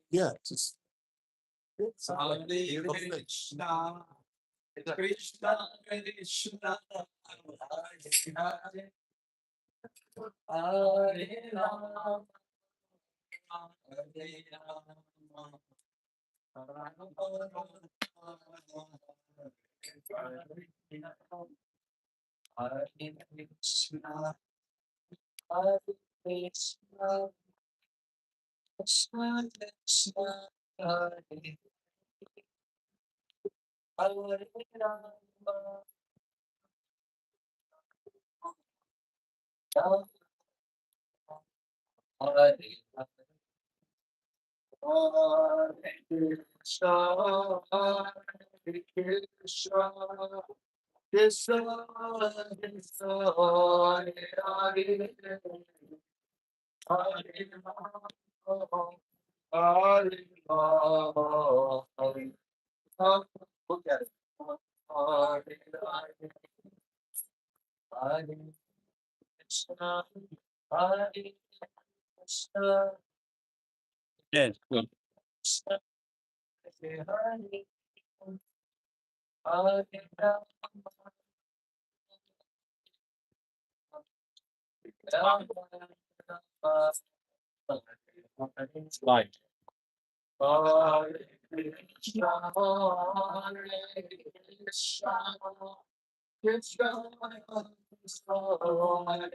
Yeah, just Hare Krishna, Krishna Krishna, Hare Hare Rama, Hare Rama, Hare Krishna, Hare Krishna, Krishna Krishna, Hare Hare Rama, Hare Hare Krishna, Hare Krishna, Krishna Krishna, Hare Hare, Hare Rama, Hare Rama, Hare Rama. Look at it. Hare Hare, Hare Krishna, Hare Krishna, yes, good. Krishna, Hare Hare, Hare Rama, Like Hare Krishna, Hare Krishna, Krishna Krishna, Hare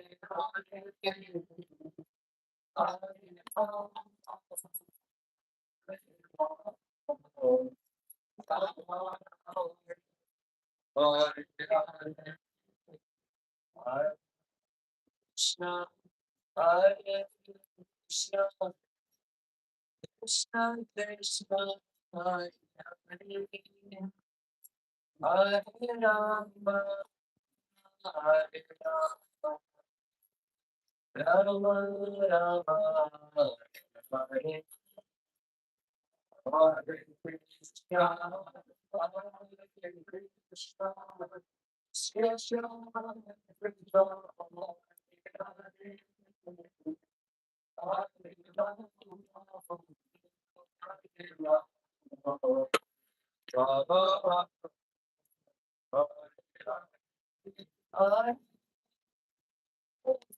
Hare, Krishna, Hare Krishna, Krishna Krishna, Hare Hare, Hare Rama, Hare Rama, Rama Rama, Hare Hare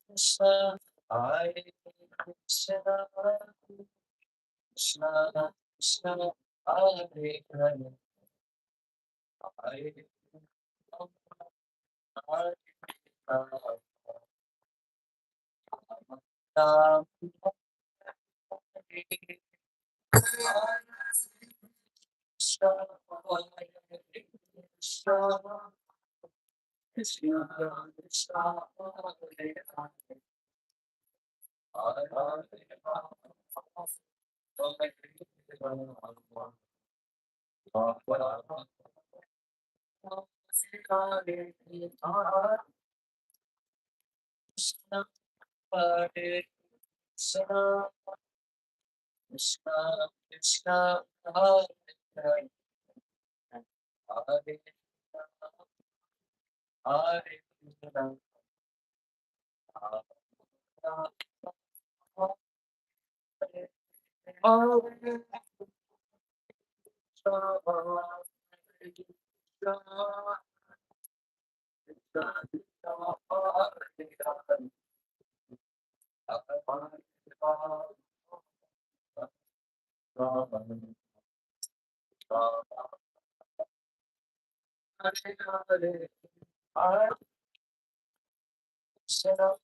Krishna, Hare Krishna, Krishna Krishna, Hare Krishna, Hare Krishna, Krishna Krishna, Hare Hare, Hare Hare, Ram, Krishna, Hare Krishna, Krishna Krishna, Hare Hare, Hare Hare, Krishna,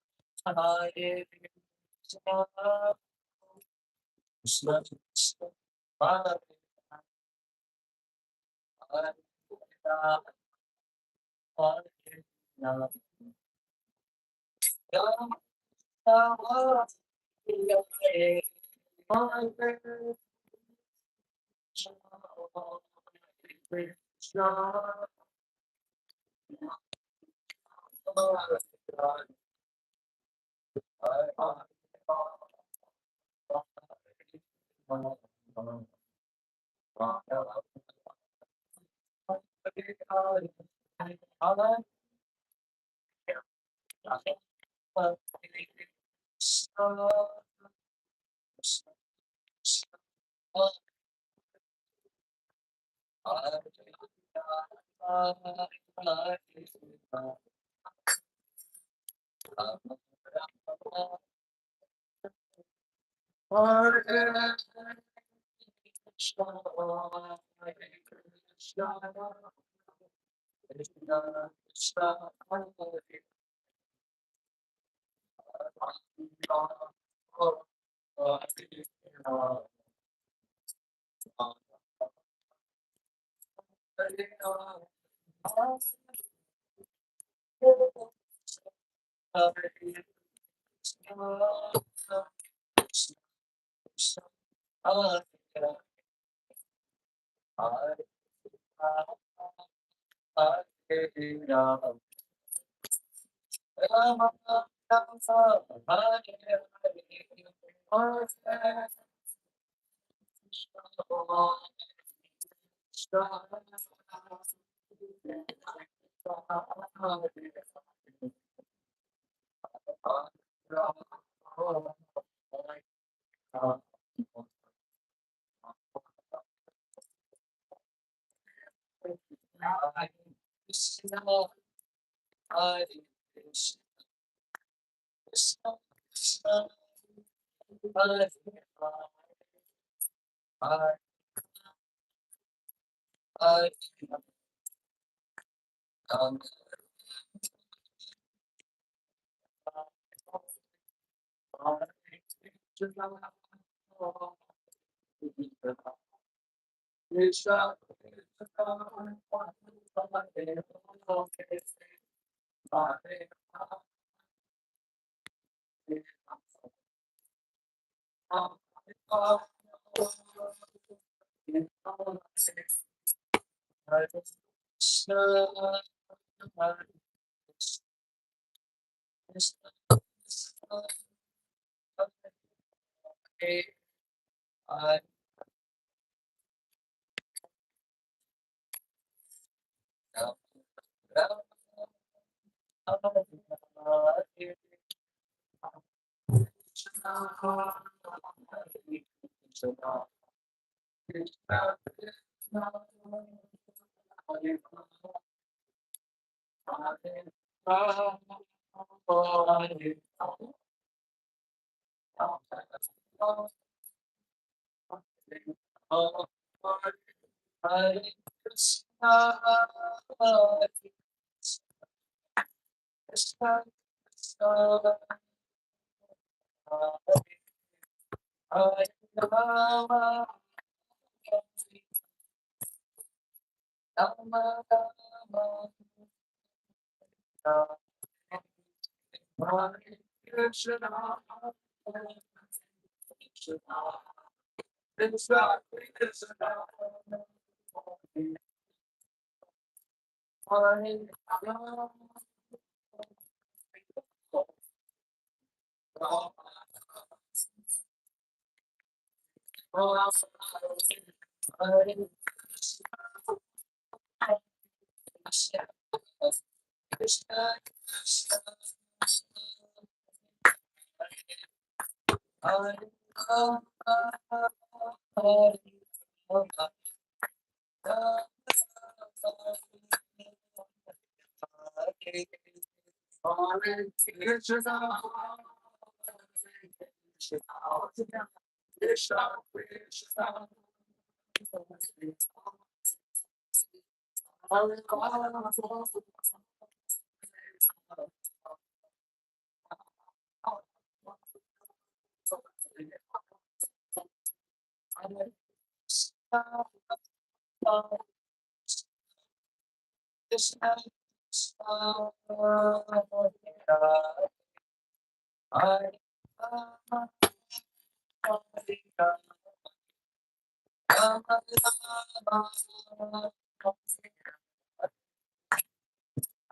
Hare Krishna, Krishna Krishna, Hare Hare, Hare Hare Krishna, Hare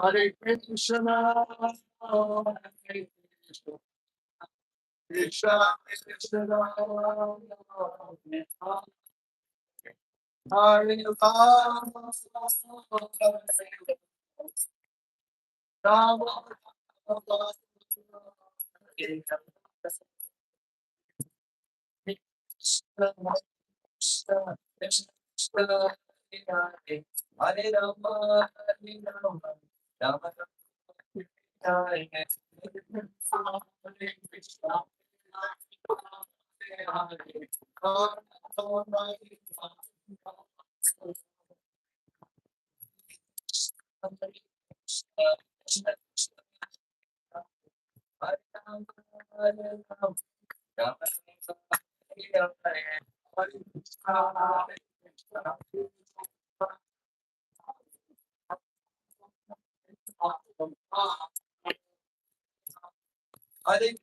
Hare Krishna, Hare Krishna, Krishna Krishna, Hare Rama, Rama,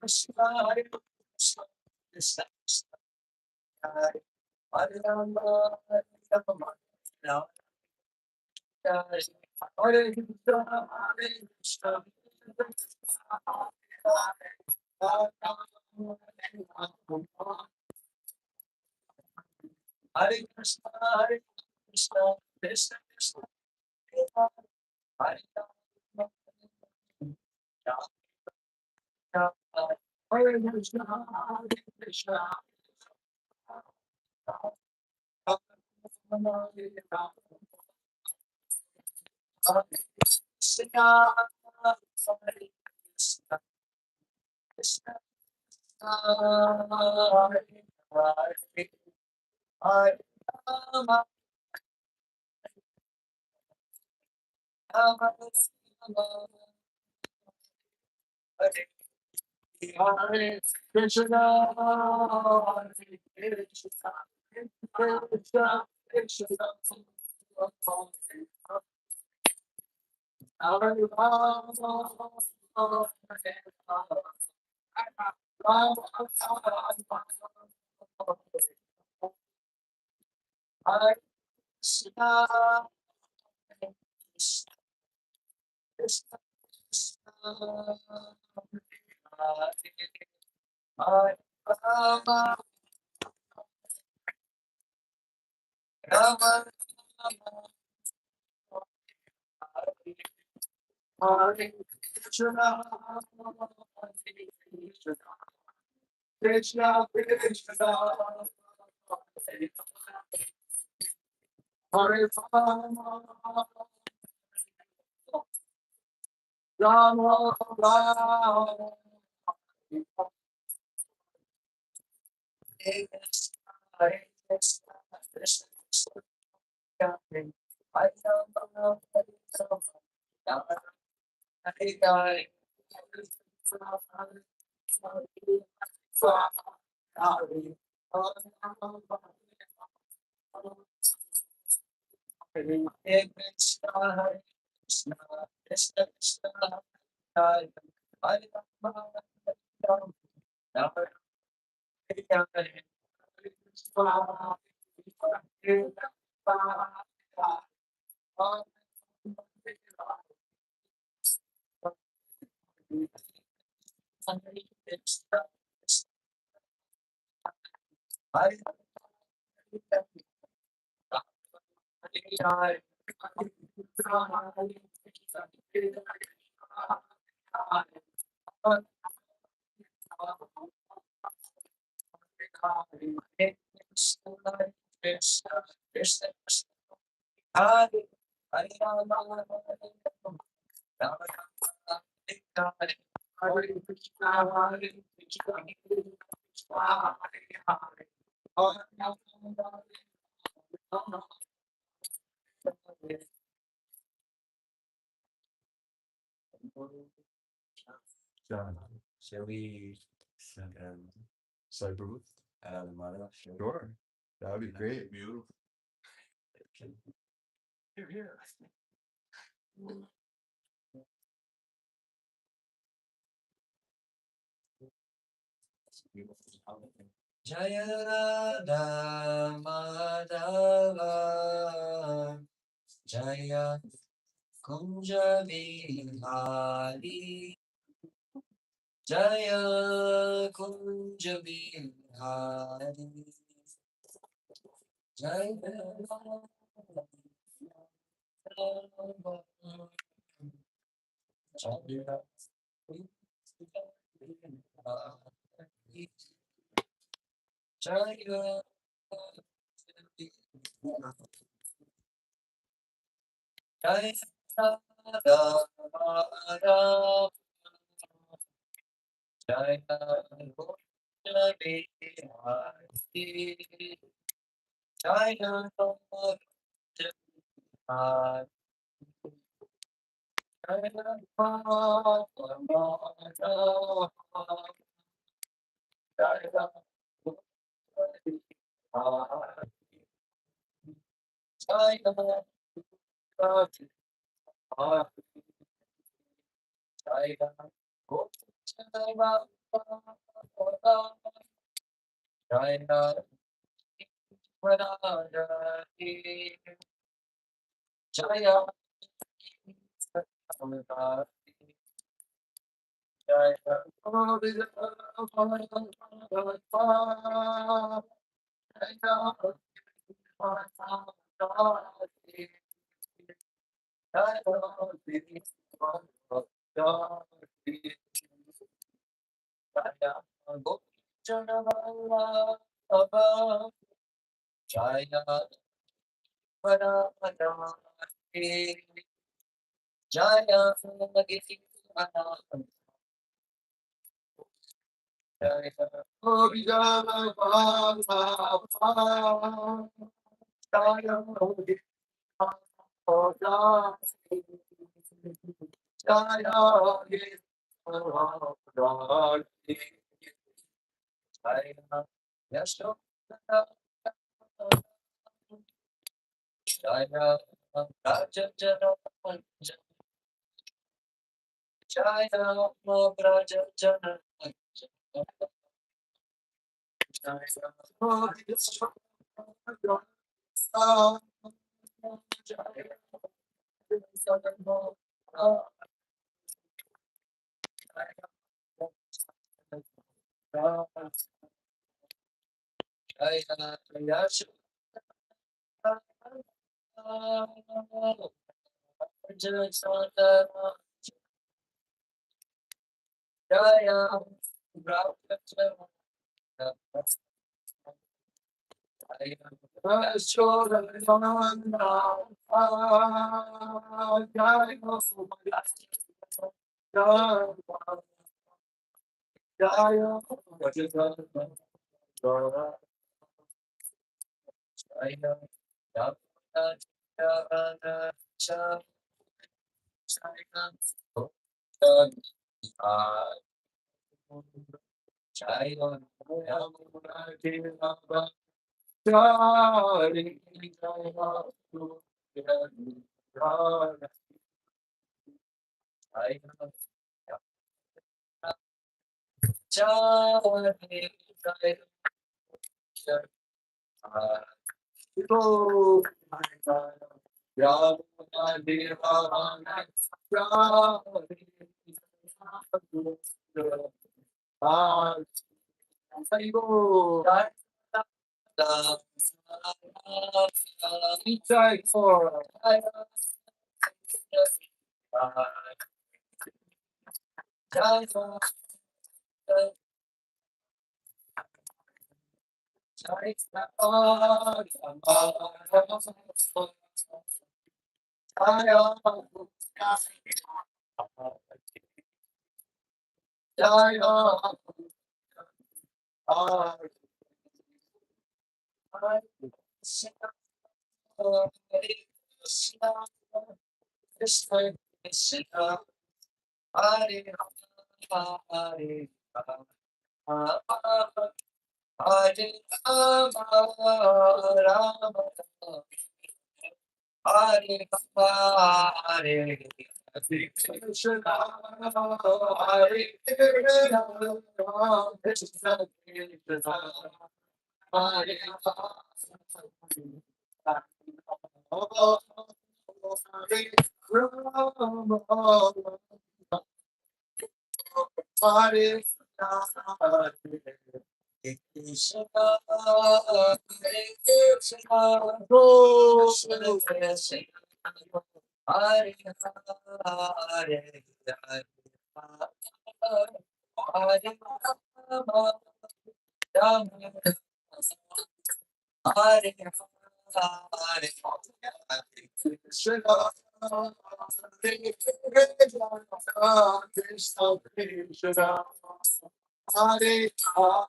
Krishna, Krishna, Krishna, Hare Rama, Hare Rama, Rama Hare Krishna, Hare Krishna, Hare Krishna, Krishna Krishna, Hare Rama, Hare Rama, Rama Hare Hare Krishna, Hare Krishna, Hare Krishna, Hare Krishna, Krishna Krishna, Hare Rama, Hare Krishna, Hare Krishna, Hare Krishna, Hare Krishna, Krishna Krishna, Hare Rama, Hare Krishna, Krishna Krishna, Hare Rama, Rama Hare Krishna, Krishna Krishna, Hare Rama, Rama Rama, Hare Krishna, Krishna Krishna, Hare Rama, Hare Rama, Hare Hare. John, shall we say Prabhu? Sure. That would be great. Beautiful. Here, here. Jaya Radha Madhava Jaya Kunja Vihari, Jaya Kunja Vihari, Jaya Jaya Jaya Jaya Radha Jaya Kunja Vihari, Jaya Kunja Vihari, Jaya Hare Krishna, Hare Krishna, Krishna Krishna, Hare Hare,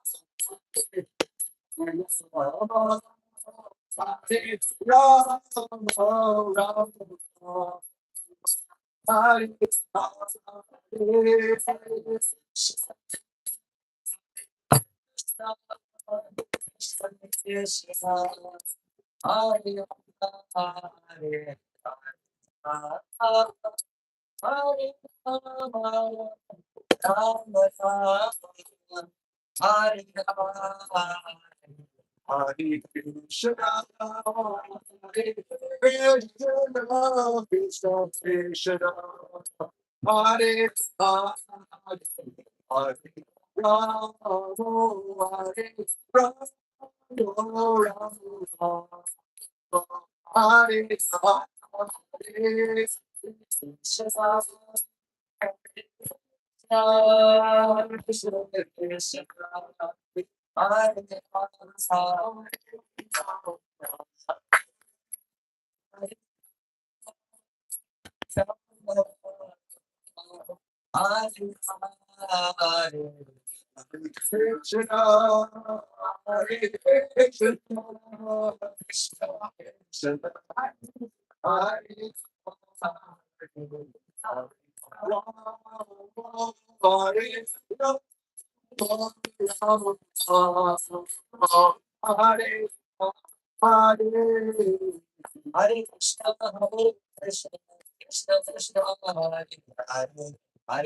Hare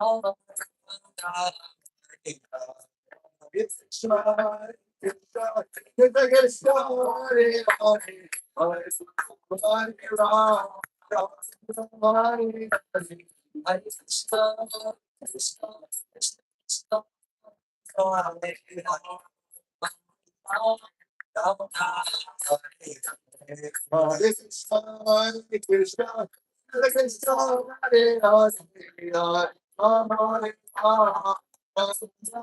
Rama, Rama Hare Hare, Hare Krishna, Hare Krishna, Krishna Hare Hare. Rama, Hare Rama,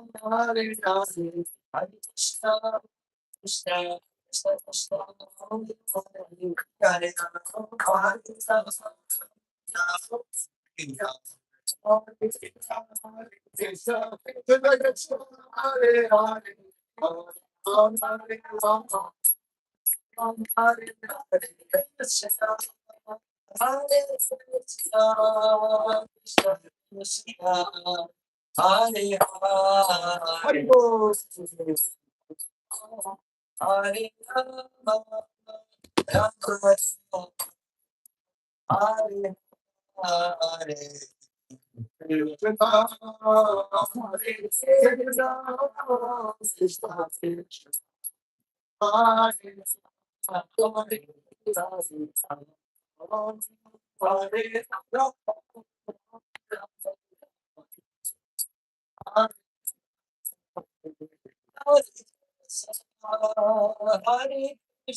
Rama Hare Hare, Hare Krishna, Hare Krishna, Krishna Krishna, Hare Hare, Hare Rama, Hare Rama, Rama Hare Hare, Krishna Krishna Krishna, Hare Hare Krishna, Hare Krishna, Krishna Krishna, Hare Hare, Hare Rama, Rama Krishna, Krishna, Krishna Krishna, Hare Hare, Hare Rama, Rama Hare Hare, Hare Krishna, Krishna, Krishna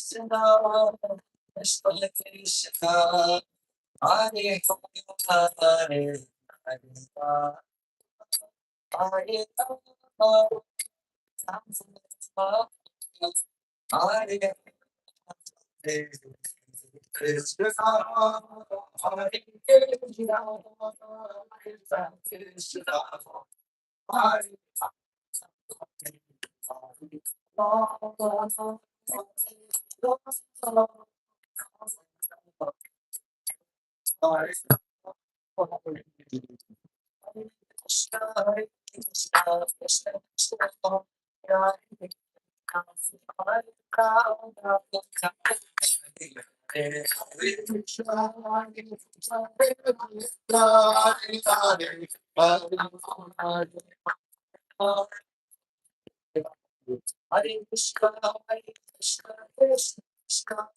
Krishna, Hare Rama, Rama Hare Hare, Hare Krishna, Krishna, Hare Hare, Hare Rama, Hare Hare, Hare Krishna, Krishna, Krishna Krishna, Hare Hare Krishna, Krishna Krishna, Hare Hare, Hare Hare Rama, Rama Hare Hare, Krishna Hare Krishna, Krishna Krishna, Hare Hare Krishna, Hare Krishna, Krishna Krishna,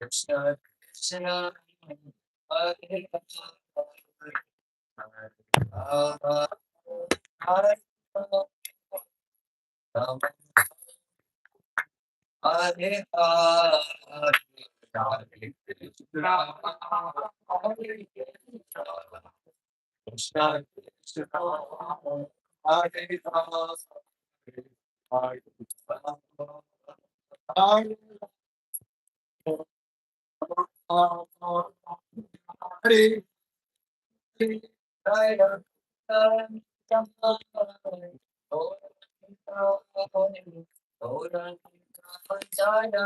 Krishna Krishna, Hare Krishna Krishna, Hare Krishna, Hare Krishna, Gauranga, Hare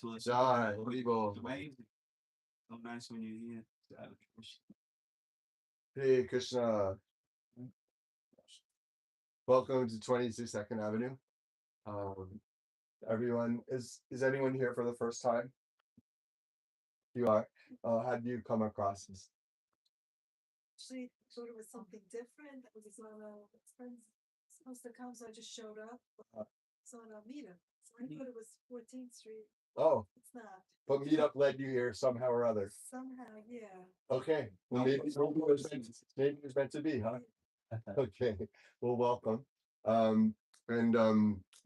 Tulsi, so nice when you're here. Hare Krishna. Welcome to 22nd Avenue. Everyone, is anyone here for the first time? You are. How do you come across this? Actually thought it was something different. It was on a friends supposed to come, so I just showed up. It's on a meetup. So I thought it was 14th Street. Oh, It's not. but meetup led you here somehow or other. Somehow, yeah. Okay. Well, maybe it was meant to be, huh? Okay. Well, welcome. And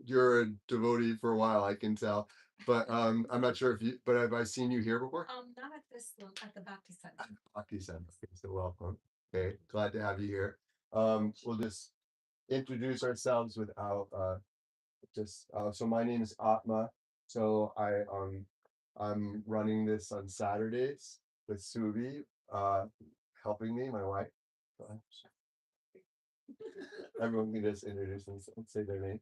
you're a devotee for a while, I can tell. But I'm not sure but have I seen you here before? Not at this one, at the Baptist Center. Bhakti Center. Okay, so welcome. Okay, glad to have you here. we'll just introduce ourselves without so my name is Atma. So I'm running this on Saturdays with Subi, helping me, my wife. Go ahead. Everyone can just introduce themselves and say their name.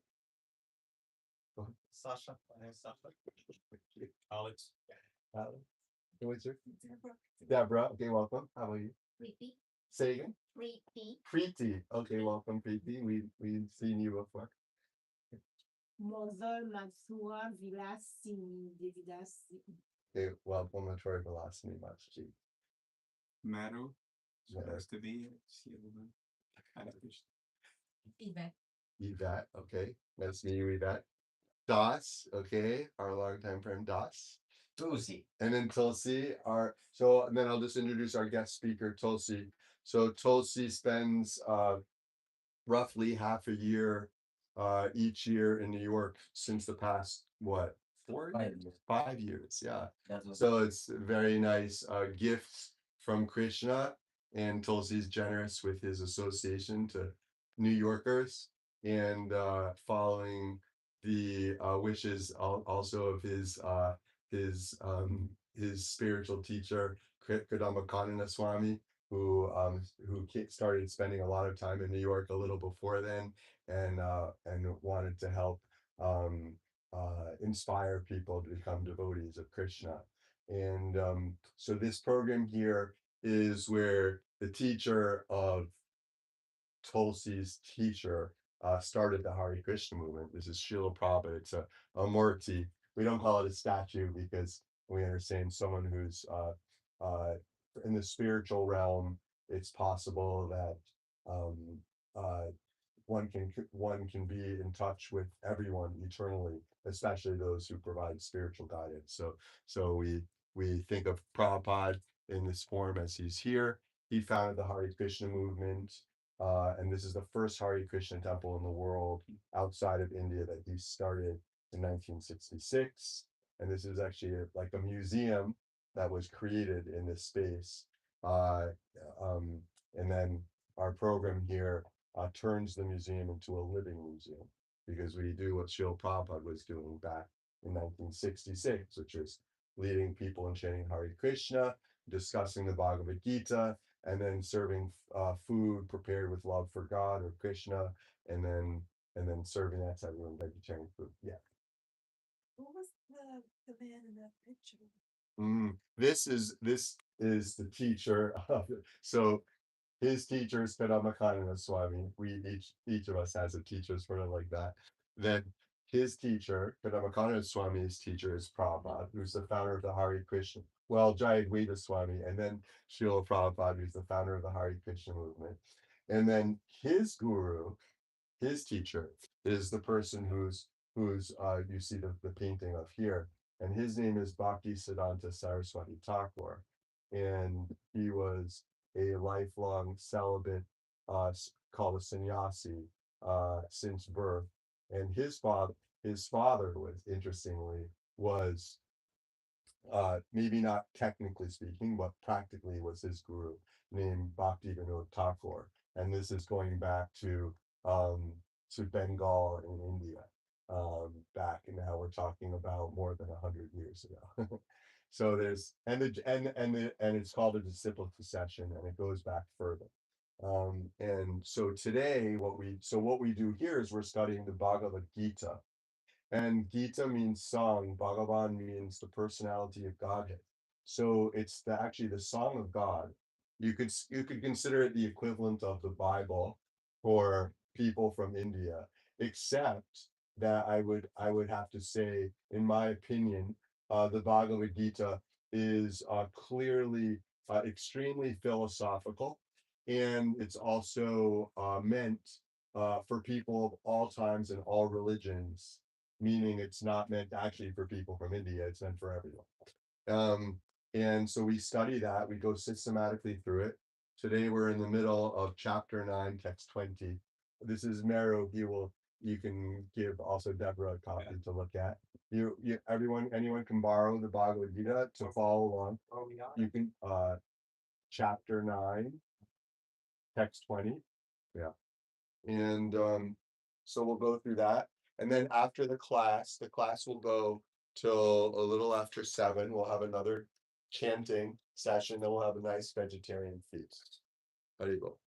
Go ahead. Sasha, my name is Sasha. Alex. Alex. What's your Deborah. Deborah? Okay, welcome. How about you? Preeti. Say again. Preeti. Preeti. Okay, welcome, Preeti. We've seen you before. Mother Matsua Vilasi Devidasi. Okay, welcome, Matori Velocity Machi. Maru. Maru. Supposed to be. Hare Krishna. Yvette. Yvette, okay. Nice to meet you, Yvette. Das, okay, our longtime friend Das. Tulsi. And then Tulsi, and then I'll just introduce our guest speaker, Tulsi. So Tulsi spends roughly half a year each year in New York since the past, what, 5 years. 5 years, yeah. That was So it's very nice gifts from Krishna, and Tulsi's generous with his association to New Yorkers, and following the wishes also of his spiritual teacher Kadamba Kanana Swami, who started spending a lot of time in New York a little before then, and wanted to help inspire people to become devotees of Krishna. And so this program here is where the teacher of Tulsi's teacher started the Hare Krishna movement. This is Srila Prabhupada. It's a murti. We don't call it a statue because we understand someone who's in the spiritual realm. It's possible that um, uh, one can be in touch with everyone eternally, especially those who provide spiritual guidance. So we think of Prabhupada in this form as he's here. He founded the Hare Krishna movement, and this is the first Hare Krishna temple in the world outside of India that he started in 1966. And this is actually like a museum that was created in this space. Uh, and then our program here turns the museum into a living museum, because we do what Srila Prabhupada was doing back in 1966, which is leading people in chanting Hare Krishna, discussing the Bhagavad Gita, and then serving food prepared with love for God or Krishna, and then serving that to everyone, vegetarian food. Yeah. What was the man in that picture? This is the teacher. So his teacher is Padamakanana Swami. We each of us has a teacher sort of like that. Then his teacher, Padamakanana Swami's teacher, is Prabhupada, who's the founder of the Hare Krishna. Well, Jayadvaita Swami, and then Srila Prabhupada, who's the founder of the Hare Krishna movement. And then his guru, his teacher, is the person who's you see the painting of here, and his name is Bhakti Siddhanta Saraswati Thakur, and he was a lifelong celibate, called a sannyasi, since birth. And his father was, interestingly, was maybe not technically speaking, but practically was his guru, named Bhakti Vinod Thakur. And this is going back um, to Bengal in India, back, and now we're talking about more than 100 years ago. So there's and it's called a disciple succession, and it goes back further. And so today, what we do here is we're studying the Bhagavad Gita, and Gita means song, Bhagavan means the personality of Godhead. So it's actually the song of God. You could consider it the equivalent of the Bible for people from India, except that I would have to say, in my opinion, the Bhagavad Gita is clearly extremely philosophical, and it's also meant for people of all times and all religions, meaning it's not meant actually for people from India, it's meant for everyone. And so we study that, we go systematically through it. Today we're in the middle of chapter 9, text 20. This is Meru. You can give also Deborah a copy to look at. Anyone can borrow the Bhagavad Gita to follow along. You can chapter 9, text 20. And so we'll go through that. And then after the class will go till a little after 7. We'll have another chanting session. Then we'll have a nice vegetarian feast. How do you go?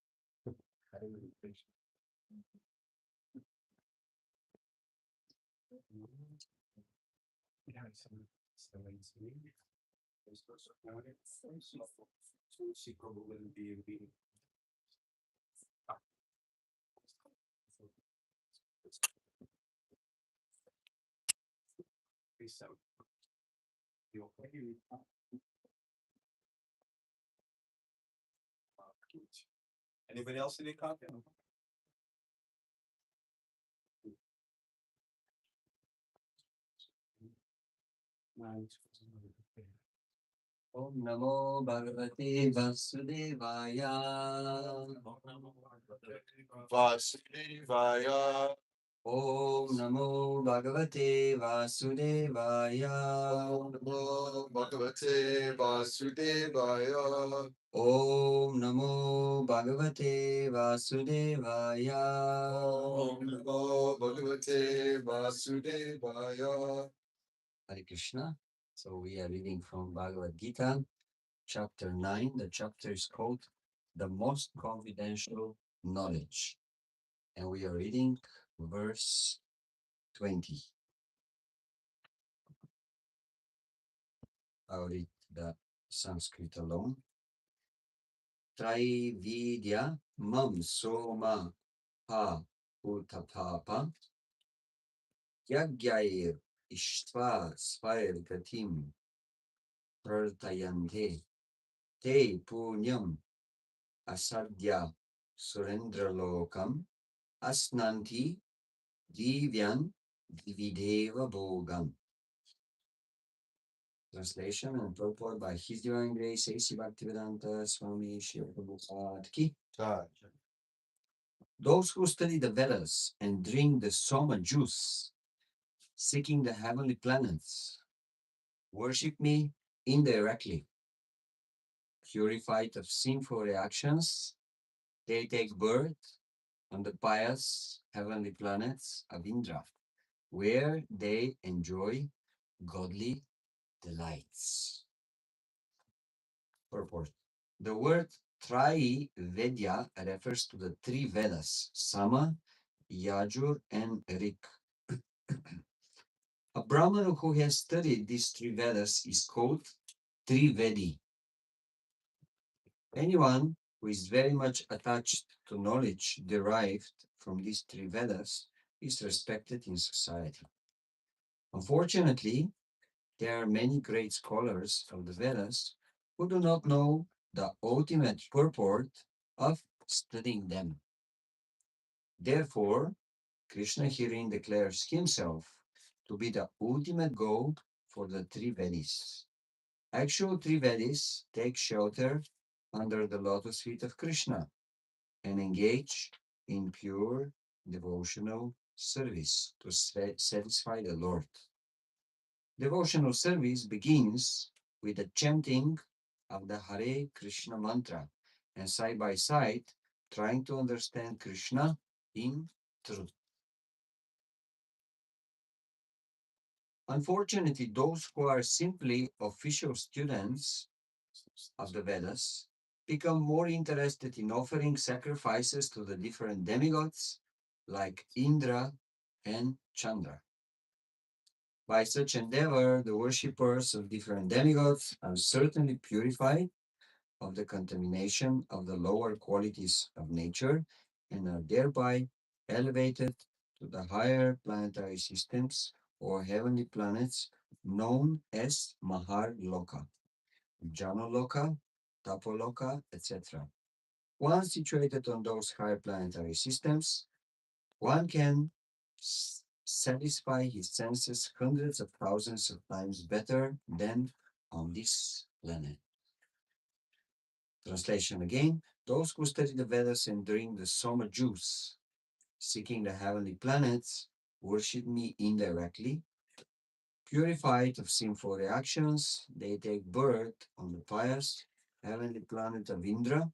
Tulsi Prabhu will be reading. Peace out. You okay? Anybody else need a copy? Om Namo Bhagavate Vasudevaya. Vasudevaya. Om Namo Bhagavate Vasudevaya. Om Namo Bhagavate Vasudevaya. Om Namo Bhagavate Vasudevaya. Om Namo Bhagavate Vasudevaya. Hare Krishna. So we are reading from Bhagavad Gita, chapter 9. The chapter is called The Most Confidential Knowledge. And we are reading verse 20. I'll read the Sanskrit alone. Traividya mam soma ha utapapa yagyair ishtva svair gatim prartayante te punyam asadya surendra lokam asnanti divyan divideva bhogam. Translation and purport by His Divine Grace A.C. Bhaktivedanta Swami Srila Prabhupada Ki. Those who study the Vedas and drink the Soma juice, seeking the heavenly planets, worship me indirectly. Purified of sinful reactions, they take birth on the pious heavenly planets of Indra, where they enjoy godly delights. Purport. The word Vedya refers to the 3 Vedas, Sama, Yajur, and Rik. A Brahmana who has studied these 3 Vedas is called Trivedi. Anyone who is very much attached to knowledge derived from these 3 Vedas is respected in society. Unfortunately, there are many great scholars of the Vedas who do not know the ultimate purport of studying them. Therefore, Krishna herein declares himself to be the ultimate goal for the 3 Vedis. Actual 3 Vedis take shelter under the lotus feet of Krishna and engage in pure devotional service to satisfy the Lord. Devotional service begins with the chanting of the Hare Krishna mantra and side by side trying to understand Krishna in truth. Unfortunately, those who are simply official students of the Vedas become more interested in offering sacrifices to the different demigods like Indra and Chandra. By such endeavor, the worshippers of different demigods are certainly purified of the contamination of the lower qualities of nature and are thereby elevated to the higher planetary systems or heavenly planets known as Mahar Loka, Janaloka, Tapoloka, etc. Once situated on those higher planetary systems, one can satisfy his senses hundreds of thousands of times better than on this planet. Translation again. Those who study the Vedas and drink the Soma juice, seeking the heavenly planets, worship me indirectly. Purified of sinful reactions, they take birth on the pious heavenly planet of Indra,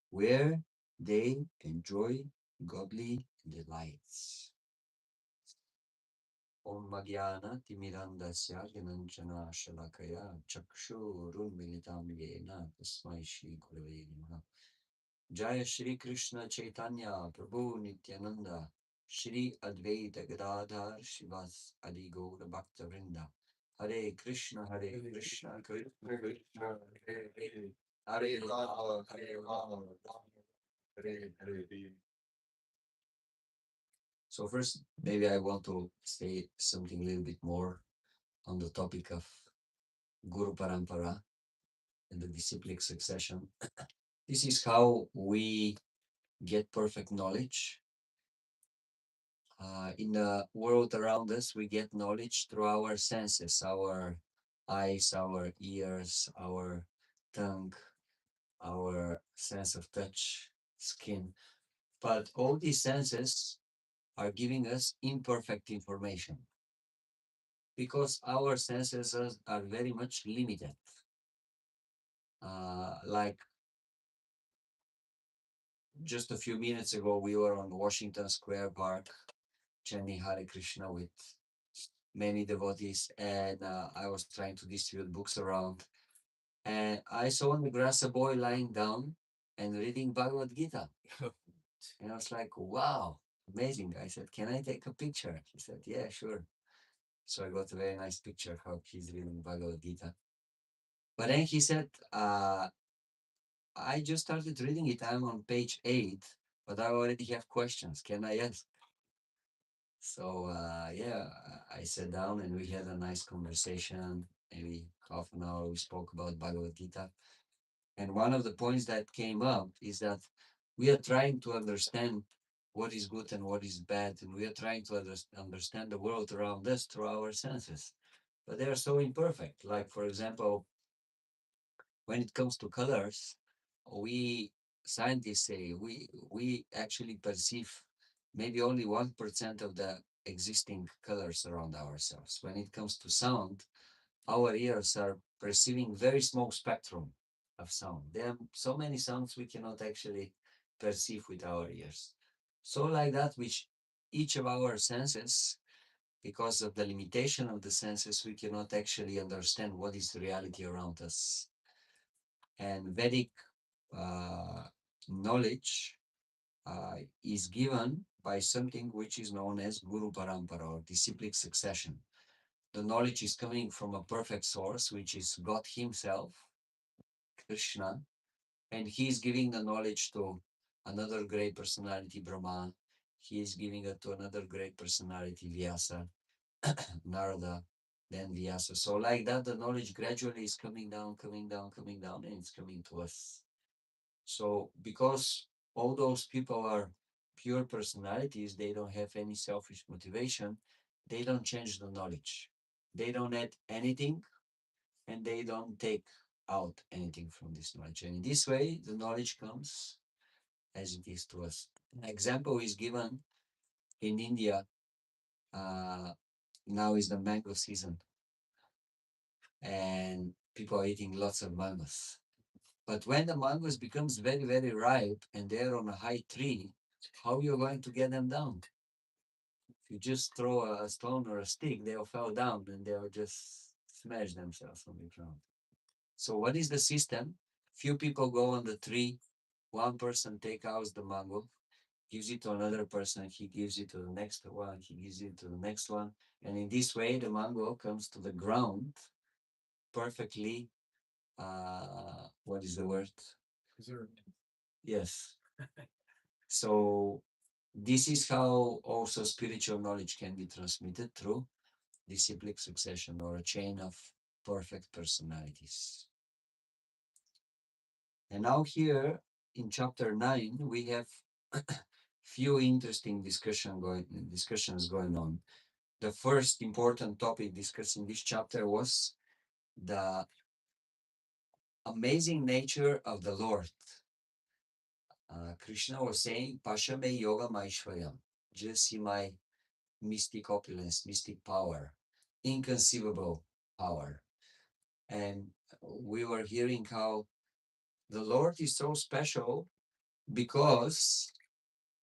where they enjoy godly delights. Om Magyana Timirandasya Gyananjana Shalakaya Chakshurun Militam Yena Tasmai Shri Gurave Namaha. Jaya Shri Krishna Chaitanya Prabhu Nityananda Shri Advaita Gadadhar Shivas Adi Gaura Bhakta Vrinda. Hare Krishna Krishna Krishna, Hare Hare Hare Rama Rama, Hare Hare Rama. Rama, Hare Hare. So first, maybe I want to say something a little bit more on the topic of Guru Parampara and the disciplic succession. This is how we get perfect knowledge. In the world around us, we get knowledge through our senses, our eyes, our ears, our tongue, our sense of touch, skin. But all these senses are giving us imperfect information because our senses are very much limited. Like just a few minutes ago, we were on Washington Square Park chanting Hare Krishna with many devotees, and I was trying to distribute books around. And I saw on the grass a boy lying down and reading Bhagavad Gita. And I was like, wow, amazing. I said, can I take a picture? He said, yeah, sure. So I got a very nice picture how he's reading Bhagavad Gita. But then he said, I just started reading it. I'm on page 8, but I already have questions. Can I ask? So yeah, I sat down and we had a nice conversation. Maybe half an hour we spoke about Bhagavad Gita. And one of the points that came up is that we are trying to understand what is good and what is bad, and we are trying to understand the world around us through our senses. But they are so imperfect. Like, for example, when it comes to colors, we scientists say we actually perceive maybe only 1% of the existing colors around ourselves. When it comes to sound, our ears are perceiving very small spectrum of sound. There are so many sounds we cannot actually perceive with our ears. So like that, which each of our senses, because of the limitation of the senses, we cannot actually understand what is the reality around us. And Vedic knowledge is given by something which is known as Guru Parampara or disciplic succession. The knowledge is coming from a perfect source, which is God Himself, Krishna, and He is giving the knowledge to another great personality, Brahma. He is giving it to another great personality, Vyasa, Narada, then Vyasa. So like that, the knowledge gradually is coming down, coming down, coming down, and it's coming to us. So because all those people are pure personalities, they don't have any selfish motivation, they don't change the knowledge. They don't add anything and they don't take out anything from this knowledge. And in this way, the knowledge comes as it is to us. An example is given in India. Now is the mango season and people are eating lots of mangoes. But when the mangoes becomes very, very ripe and they're on a high tree, how you're going to get them down? If you just throw a stone or a stick, they'll fall down and they'll just smash themselves on the ground. So what is the system? Few people go on the tree, one person take out the mango, gives it to another person, he gives it to the next one, he gives it to the next one. And in this way, the mango comes to the ground perfectly, what is the word? Preserved. Yes. So this is how also spiritual knowledge can be transmitted through disciplic succession or a chain of perfect personalities. And now here in chapter 9, we have few interesting discussions going on. The first important topic discussed in this chapter was the amazing nature of the Lord. Krishna was saying, Pashame Yoga Maishwaryam, just see my mystic opulence, mystic power, inconceivable power. And we were hearing how the Lord is so special because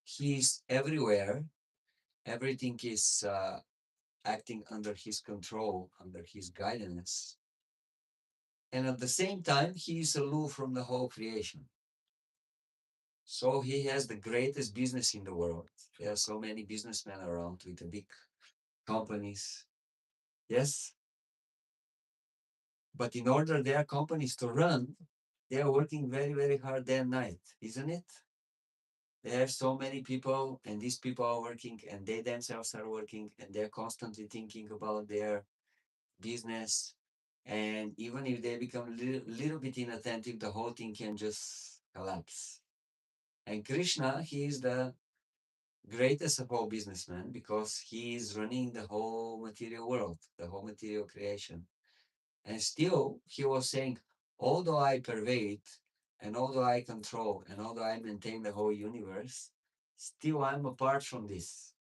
he's everywhere, everything is acting under his control, under his guidance. And at the same time, he is aloof from the whole creation. So he has the greatest business in the world. There are so many businessmen around with the big companies. Yes. But in order their companies to run, they are working very, very hard day and night, isn't it? There are so many people, and these people are working, and they themselves are working, and they're constantly thinking about their business. And even if they become little bit inattentive, the whole thing can just collapse. And Krishna, he is the greatest of all businessmen because he is running the whole material world, the whole material creation. And still, he was saying, although I pervade, and although I control, and although I maintain the whole universe, still I'm apart from this.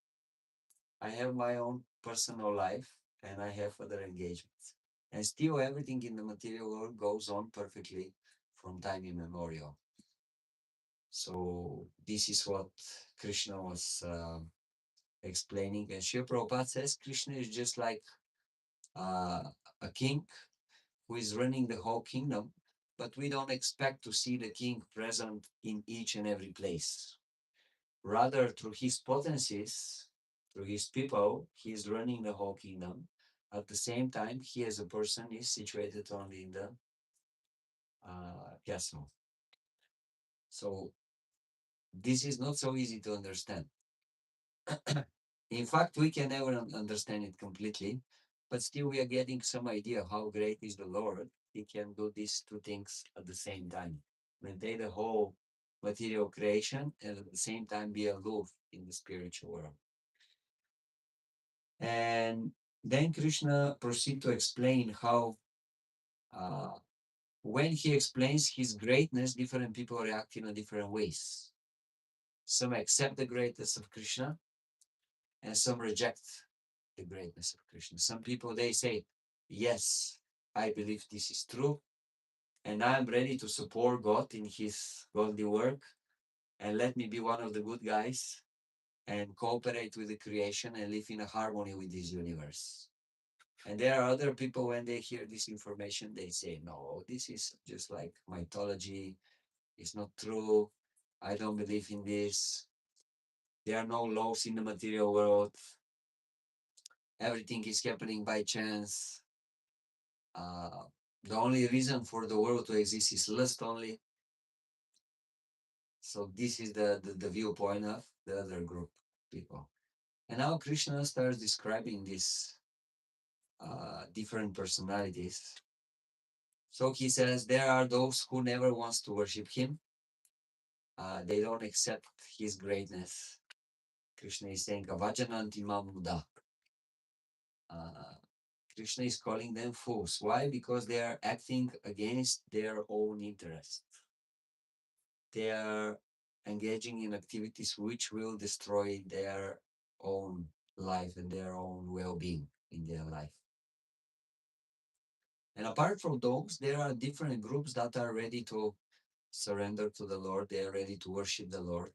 I have my own personal life and I have other engagements. And still, everything in the material world goes on perfectly from time immemorial. So, this is what Krishna was explaining. And Srila Prabhupada says Krishna is just like uh, a king who is running the whole kingdom, but we don't expect to see the king present in each and every place. Rather, through his potencies, through his people, he is running the whole kingdom. At the same time, he as a person is situated only in the castle. So this is not so easy to understand. In fact, we can never understand it completely, but still we are getting some idea how great is the Lord. He can do these two things at the same time. Maintain the whole material creation and at the same time be aloof in the spiritual world. And then Krishna proceeds to explain how when he explains his greatness, different people react in a different ways. Some accept the greatness of Krishna and some reject the greatness of Krishna. Some people, they say, yes, I believe this is true, and I'm ready to support God in his godly work, and let me be one of the good guys and cooperate with the creation and live in a harmony with this universe. And there are other people, when they hear this information, they say, no, this is just like mythology. It's not true. I don't believe in this. There are no laws in the material world. Everything is happening by chance. The only reason for the world to exist is lust only. So this is the viewpoint of the other group of people. And now Krishna starts describing these different personalities. So he says there are those who never wants to worship him. They don't accept his greatness. Krishna is saying, Avajananti Mamuda. Krishna is calling them fools. Why? Because they are acting against their own interest. They are engaging in activities which will destroy their own life and their own well-being in their life. And apart from those, there are different groups that are ready to surrender to the Lord. They are ready to worship the Lord.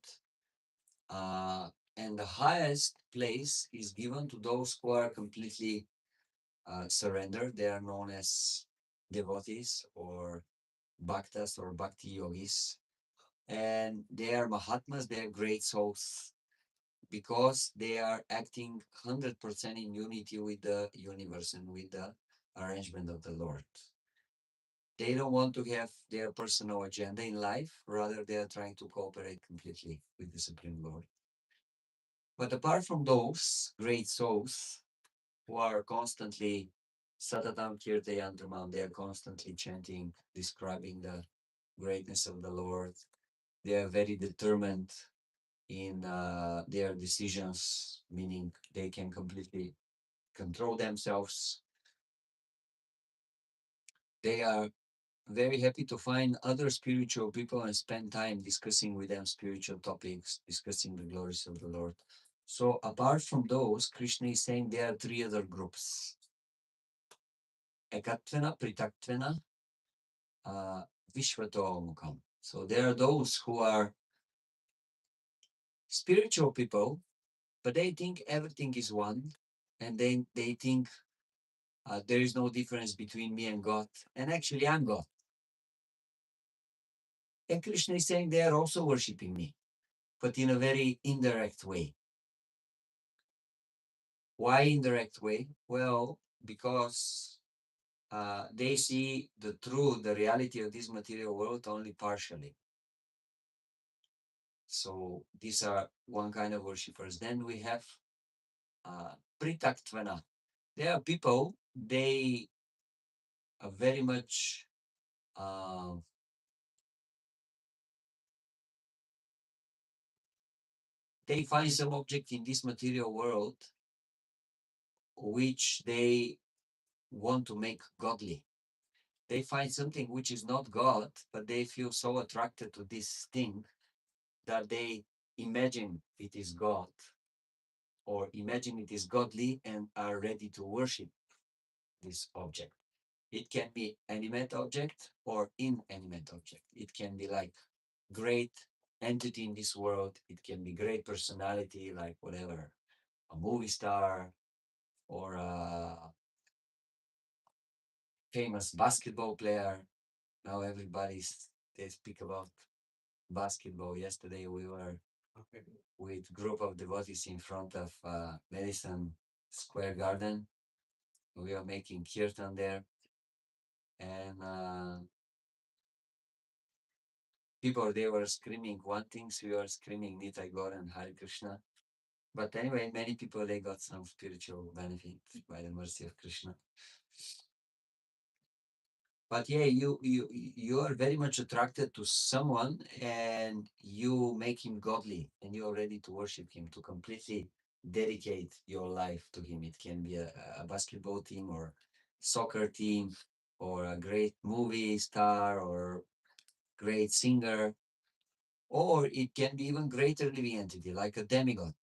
And the highest place is given to those who are completely surrendered. They are known as devotees or bhaktas or bhakti yogis. And they are Mahatmas, they are great souls because they are acting 100% in unity with the universe and with the arrangement of the Lord. They don't want to have their personal agenda in life, rather they are trying to cooperate completely with the Supreme Lord. But apart from those great souls who are constantly Satatam Kirtayantamam, they are constantly chanting, describing the greatness of the Lord. They are very determined in their decisions, meaning they can completely control themselves. They are very happy to find other spiritual people and spend time discussing with them spiritual topics, discussing the glories of the Lord. So apart from those, Krishna is saying there are three other groups. Ekatvena, Pritatvena, Vishvato Mukam. So there are those who are spiritual people, but they think everything is one, and then they think there is no difference between me and God, and actually I'm God. And Krishna is saying they are also worshiping me, but in a very indirect way. Why indirect way? Well, because they see the truth, the reality of this material world only partially. So these are one kind of worshippers. Then we have Pritaktvana. There are people, they are very much they find some object in this material world which they want to make godly. They find something which is not God, but they feel so attracted to this thing that they imagine it is God or imagine it is godly and are ready to worship this object. It can be animate object or inanimate object. It can be like great entity in this world. It can be great personality, like whatever, a movie star or a famous basketball player. Now everybody's they speak about basketball. Yesterday we were with group of devotees in front of Madison Square Garden. We are making kirtan there, and people they were screaming one thing, we were screaming Nitai Gaur and Hare Krishna. But anyway, many people they got some spiritual benefit by the mercy of Krishna. But yeah, you are very much attracted to someone and you make him godly and you are ready to worship him, to completely dedicate your life to him. It can be a basketball team or soccer team or a great movie star or great singer, or it can be even greater living entity like a demigod.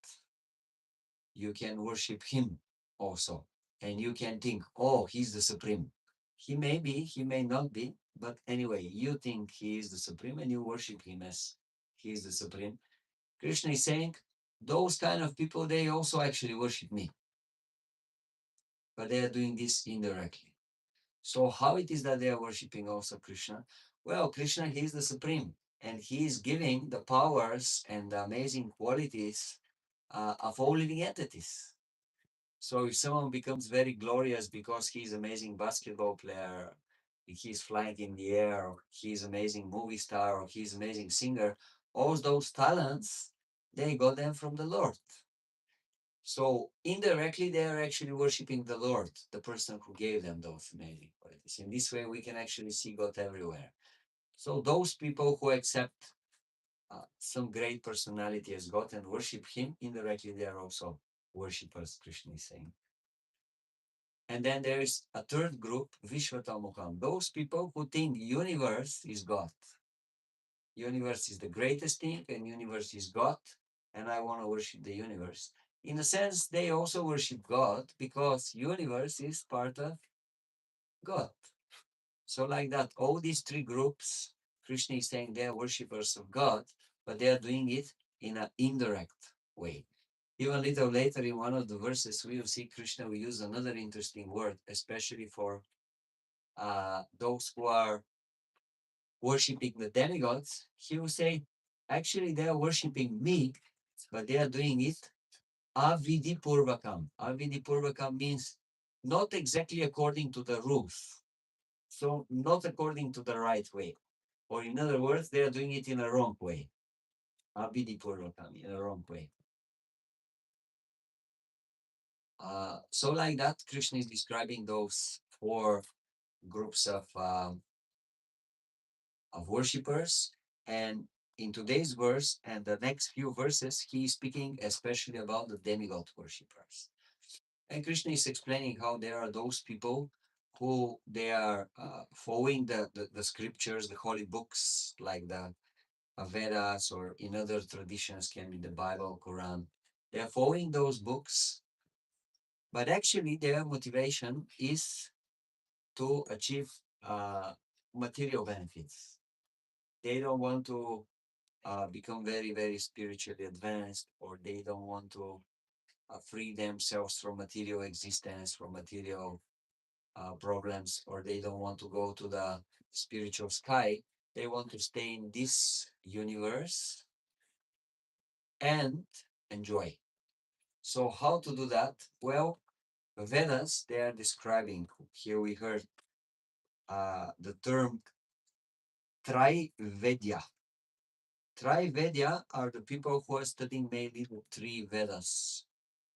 You can worship him also, and you can think, oh, he's the supreme. He may be, he may not be, but anyway, you think he is the supreme and you worship him as he is the supreme. Krishna is saying those kind of people, they also actually worship me, but they are doing this indirectly. So how it is that they are worshiping also Krishna? Well, Krishna, he is the supreme, and he is giving the powers and the amazing qualities of all living entities. So if someone becomes very glorious because he's amazing basketball player, he's flying in the air, or he's amazing movie star, or he's amazing singer, all those talents, they got them from the Lord. So indirectly, they are actually worshiping the Lord, the person who gave them those amazing qualities. In this way, we can actually see God everywhere. So those people who accept some great personality as God and worship Him, indirectly, they are also worshippers, Krishna is saying. And then there is a third group, Vishvatamukam, those people who think universe is God. Universe is the greatest thing and universe is God, and I want to worship the universe. In a sense, they also worship God because universe is part of God. So like that, all these three groups, Krishna is saying they are worshippers of God, but they are doing it in an indirect way. Even a little later in one of the verses, we will see Krishna will use another interesting word, especially for those who are worshiping the demigods. He will say, actually, they are worshiping me, but they are doing it avidi purvakam. Avidi purvakam means not exactly according to the rules. So not according to the right way. Or in other words, they are doing it in a wrong way. Avidi purvakam, in a wrong way. So like that, Krishna is describing those four groups of worshippers. And in today's verse and the next few verses, he is speaking especially about the demigod worshippers. And Krishna is explaining how there are those people who they are following the scriptures, the holy books, like the Vedas, or in other traditions can be the Bible, Quran. They are following those books, but actually their motivation is to achieve material benefits. They don't want to become very, very spiritually advanced, or they don't want to free themselves from material existence, from material problems, or they don't want to go to the spiritual sky. They want to stay in this universe and enjoy. So, how to do that? Well, Vedas, they are describing, here we heard the term Trivedya. Trivedya are the people who are studying mainly the three Vedas,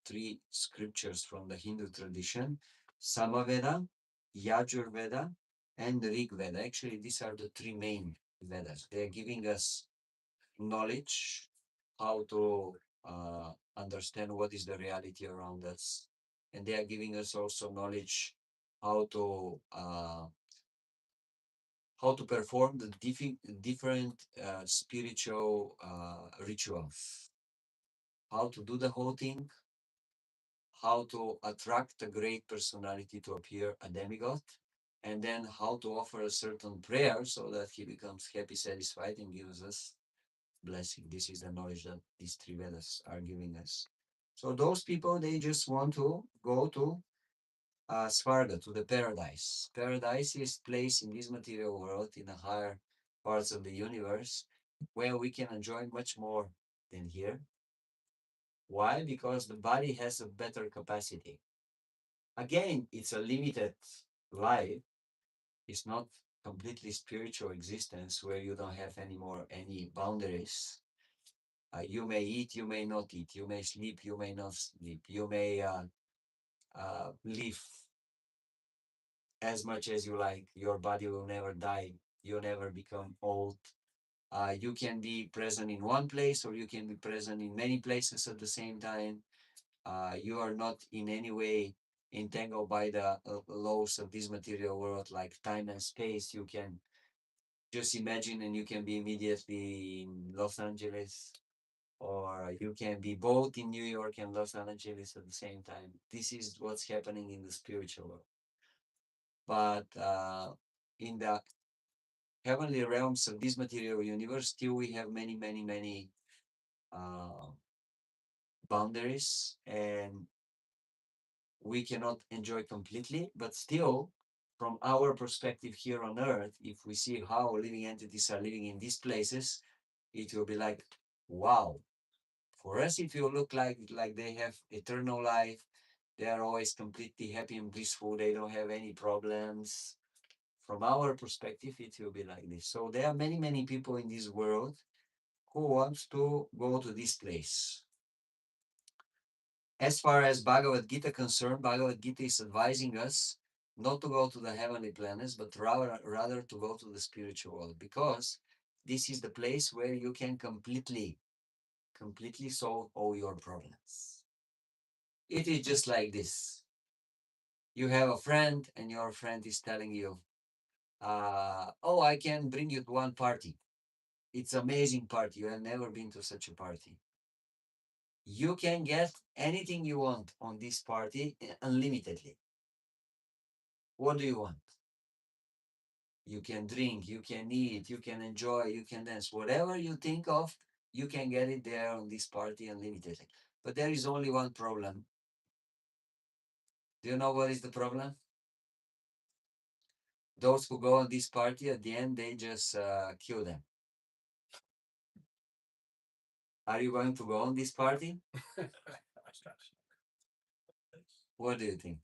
three scriptures from the Hindu tradition, Samaveda, Yajurveda, and Rig Veda. Actually, these are the three main Vedas. They are giving us knowledge, how to understand what is the reality around us. And they are giving us also knowledge how to perform the different spiritual rituals, how to do the whole thing, how to attract a great personality to appear a demigod, and then how to offer a certain prayer so that he becomes happy, satisfied, and gives us blessing. This is the knowledge that these three Vedas are giving us. So those people, they just want to go to Svarga, to the paradise. Paradise is placed in this material world, in the higher parts of the universe, where we can enjoy much more than here. Why? Because the body has a better capacity. Again, it's a limited life. It's not completely spiritual existence where you don't have anymore any boundaries. You may eat, you may not eat. You may sleep, you may not sleep. You may live as much as you like. Your body will never die. You never become old. You can be present in one place, or you can be present in many places at the same time. You are not in any way entangled by the laws of this material world, like time and space. You can just imagine, and you can be immediately in Los Angeles, or you can be both in New York and Los Angeles at the same time. This is what's happening in the spiritual world. But in the heavenly realms of this material universe, still we have many, many, many uh, boundaries, and we cannot enjoy completely. But still, from our perspective here on Earth, if we see how living entities are living in these places, it will be like, wow. For us, it will look like they have eternal life. They are always completely happy and blissful. They don't have any problems. From our perspective, it will be like this. So there are many, many people in this world who want to go to this place. As far as Bhagavad Gita concerned, Bhagavad Gita is advising us not to go to the heavenly planets, but rather to go to the spiritual world, because this is the place where you can completely solve all your problems. It is just like this. You have a friend, and your friend is telling you, oh, I can bring you to one party. It's amazing party. You have never been to such a party. You can get anything you want on this party unlimitedly. What do you want? You can drink, you can eat, you can enjoy, you can dance. Whatever you think of, you can get it there on this party unlimitedly. But there is only one problem. Do you know what is the problem? Those who go on this party, at the end, they just kill them. Are you going to go on this party? What do you think?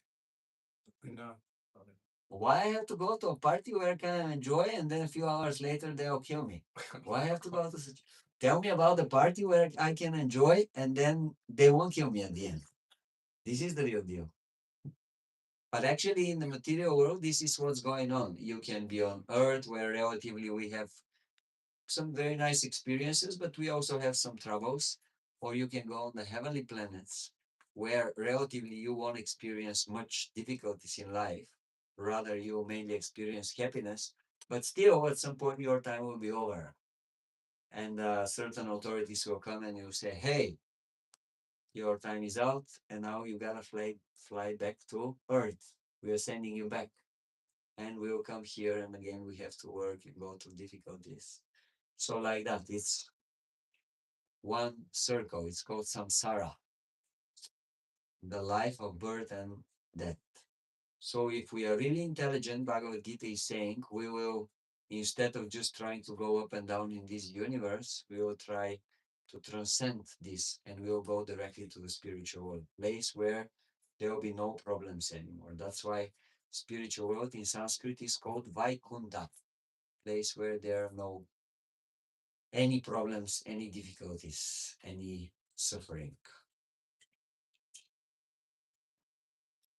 No. Why I have to go to a party where I can enjoy, and then a few hours later they'll kill me? Why I have to go to such? Tell me about the party where I can enjoy, and then they won't kill me at the end. This is the real deal. But actually, in the material world, this is what's going on. You can be on Earth, where relatively we have some very nice experiences, but we also have some troubles. Or you can go on the heavenly planets, where relatively you won't experience much difficulties in life. Rather, you will mainly experience happiness. But still, at some point, your time will be over. And certain authorities will come and will say, hey, your time is out, and now you gotta fly back to Earth. We are sending you back. And we will come here, and again, we have to work and go through difficulties. So like that, it's one circle. It's called samsara, the life of birth and death. So if we are really intelligent, Bhagavad Gita is saying, we will, instead of just trying to go up and down in this universe, we will try to transcend this and we will go directly to the spiritual world, place where there will be no problems anymore. That's why spiritual world in Sanskrit is called Vaikunta, place where there are no any problems, any difficulties, any suffering.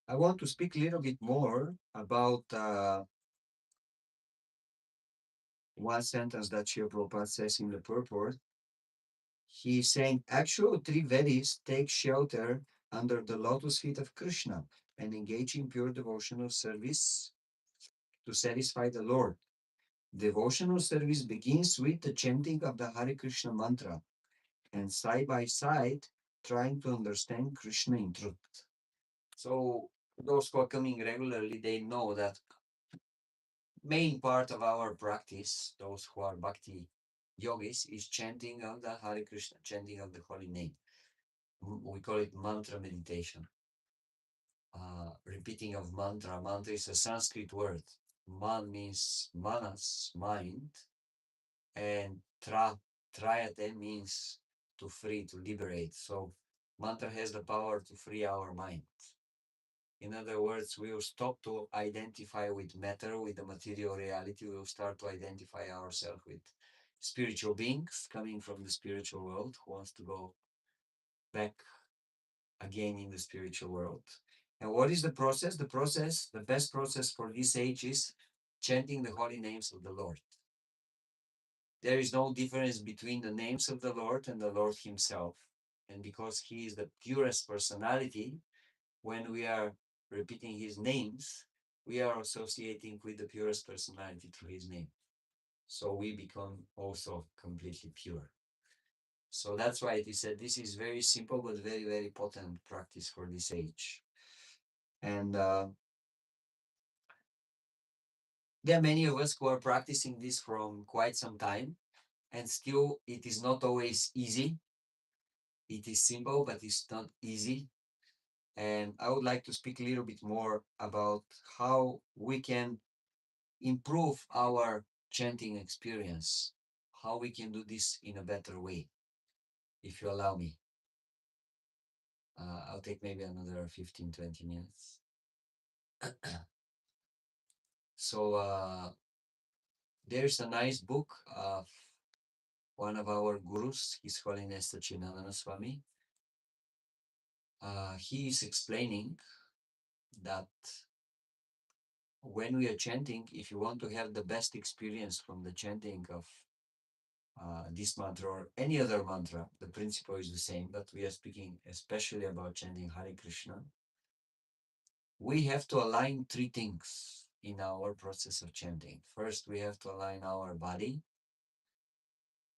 I want to speak a little bit more about one sentence that Srila Prabhupada says in the purport. He's saying, actual Trivedis take shelter under the lotus feet of Krishna and engage in pure devotional service to satisfy the Lord. Devotional service begins with the chanting of the Hare Krishna mantra and side by side trying to understand Krishna in truth. So those who are coming regularly, they know that main part of our practice, those who are bhakti yogis, is chanting of the Hare Krishna, chanting of the holy name. We call it mantra meditation. Repeating of mantra. Mantra is a Sanskrit word. Man means manas, mind, and trayate means to free, to liberate. So mantra has the power to free our mind. In other words, we will stop to identify with matter, with the material reality. We will start to identify ourselves with spiritual beings coming from the spiritual world who wants to go back again in the spiritual world. And what is the process? The best process for this age is chanting the holy names of the Lord. There is no difference between the names of the Lord and the Lord himself. And because he is the purest personality, when we are repeating his names, we are associating with the purest personality through his name. So we become also completely pure. So that's why it is said this is very simple but very, very potent practice for this age. And there are many of us who are practicing this from quite some time, and still it is not always easy. It is simple, but it's not easy. And I would like to speak a little bit more about how we can improve our chanting experience, how we can do this in a better way, if you allow me. I'll take maybe another 15-20 minutes. So there's a nice book of one of our gurus, His Holiness Sachinandana Swami. He is explaining that when we are chanting, if you want to have the best experience from the chanting of this mantra or any other mantra, the principle is the same, but we are speaking especially about chanting Hare Krishna. We have to align three things in our process of chanting. First, we have to align our body,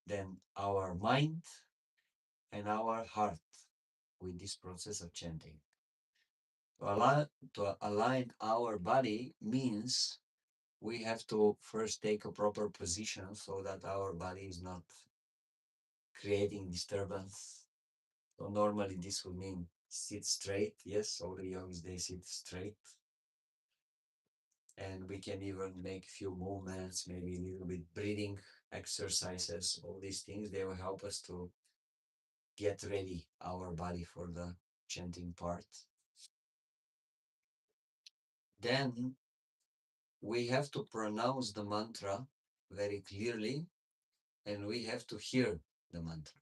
then our mind, and our heart with this process of chanting. To align our body means we have to first take a proper position so that our body is not creating disturbance. So normally this would mean sit straight. Yes, all the yogis, they sit straight. And we can even make few movements, maybe a little bit breathing exercises. All these things, they will help us to get ready our body for the chanting part. Then we have to pronounce the mantra very clearly, and we have to hear the mantra.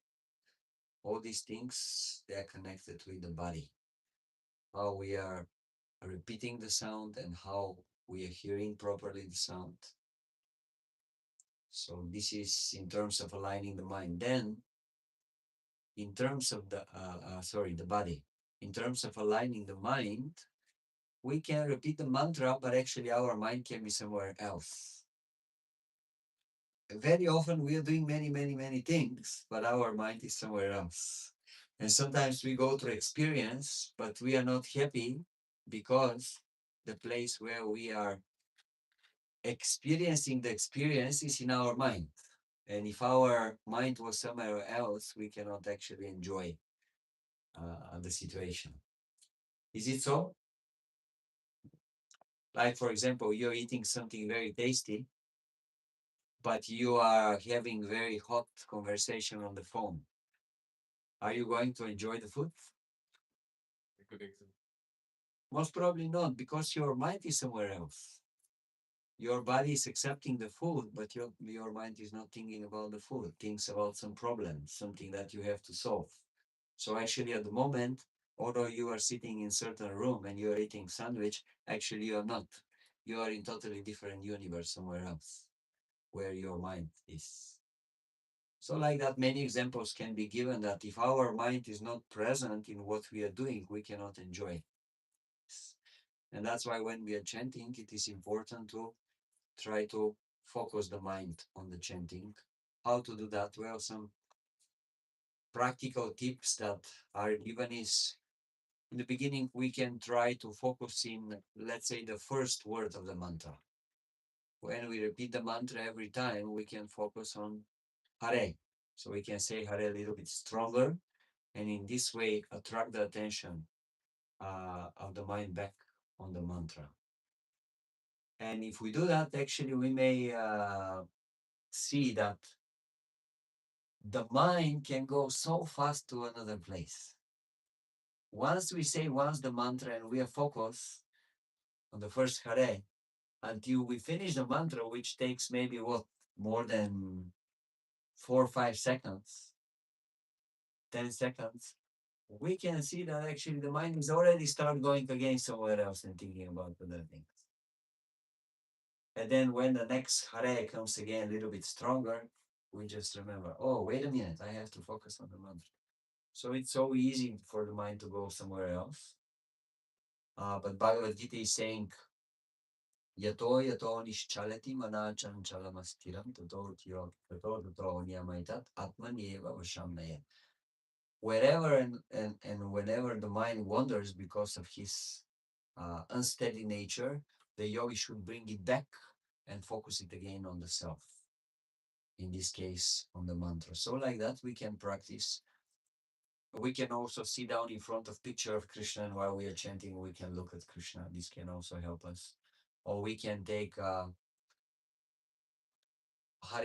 All these things, they are connected with the body. How we are repeating the sound and how we are hearing properly the sound. So this is in terms of aligning the mind. Then, in terms of the body. In terms of aligning the mind, we can repeat the mantra, but actually our mind can be somewhere else. Very often we are doing many things, but our mind is somewhere else. And sometimes we go through experience, but we are not happy because the place where we are experiencing the experience is in our mind. And if our mind was somewhere else, we cannot actually enjoy the situation. Is it so? Like, for example, you're eating something very tasty, but you are having very hot conversation on the phone. Are you going to enjoy the food? Most probably not, because your mind is somewhere else. Your body is accepting the food, but your mind is not thinking about the food, thinks about some problem, something that you have to solve. So actually at the moment, although you are sitting in certain room and you are eating sandwich, actually you are not. You are in totally different universe somewhere else, where your mind is. So like that, many examples can be given that if our mind is not present in what we are doing, we cannot enjoy. And that's why when we are chanting, it is important to try to focus the mind on the chanting. How to do that? Well, some practical tips that are given is in the beginning, we can try to focus in, let's say, the first word of the mantra. When we repeat the mantra every time, we can focus on Hare. So we can say Hare a little bit stronger, and in this way, attract the attention of the mind back on the mantra. And if we do that, actually, we may see that the mind can go so fast to another place. Once we say once the mantra and we are focused on the first Hare, until we finish the mantra, which takes maybe what, more than 4 or 5 seconds, 10 seconds, we can see that actually the mind is already start going again somewhere else and thinking about other things. And then when the next Hare comes again a little bit stronger, we just remember, oh, wait a minute, I have to focus on the mantra. So it's so easy for the mind to go somewhere else. But Bhagavad Gita is saying, Yato yato nischalati mana chanchalamasstiram tato niyamaitat atmanyeva vashamnaya. Wherever and whenever the mind wanders because of his unsteady nature, the yogi should bring it back and focus it again on the self. In this case, on the mantra. So like that, we can practice. We can also sit down in front of picture of Krishna, and while we are chanting, we can look at Krishna. This can also help us. Or we can take Hare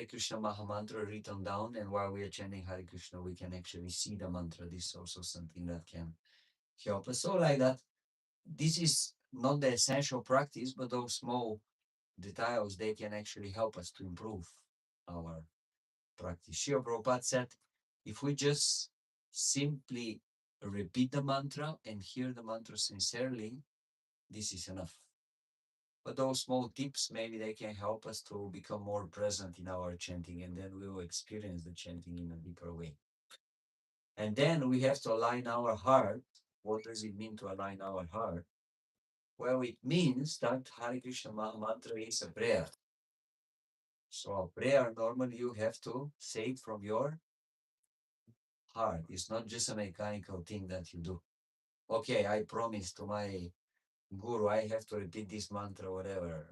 Krishna Maha Mantra written down, and while we are chanting Hare Krishna, we can actually see the mantra. This is also something that can help us. So like that, this is not the essential practice, but those small details, they can actually help us to improve our practice. Srila Prabhupada said, if we just simply repeat the mantra and hear the mantra sincerely, this is enough. But those small tips, maybe they can help us to become more present in our chanting, and then we will experience the chanting in a deeper way. And then we have to align our heart. What does it mean to align our heart? Well, it means that Hare Krishna Maha Mantra is a prayer. So a prayer, normally you have to say it from your heart. It's not just a mechanical thing that you do. Okay, I promise to my guru, I have to repeat this mantra, whatever,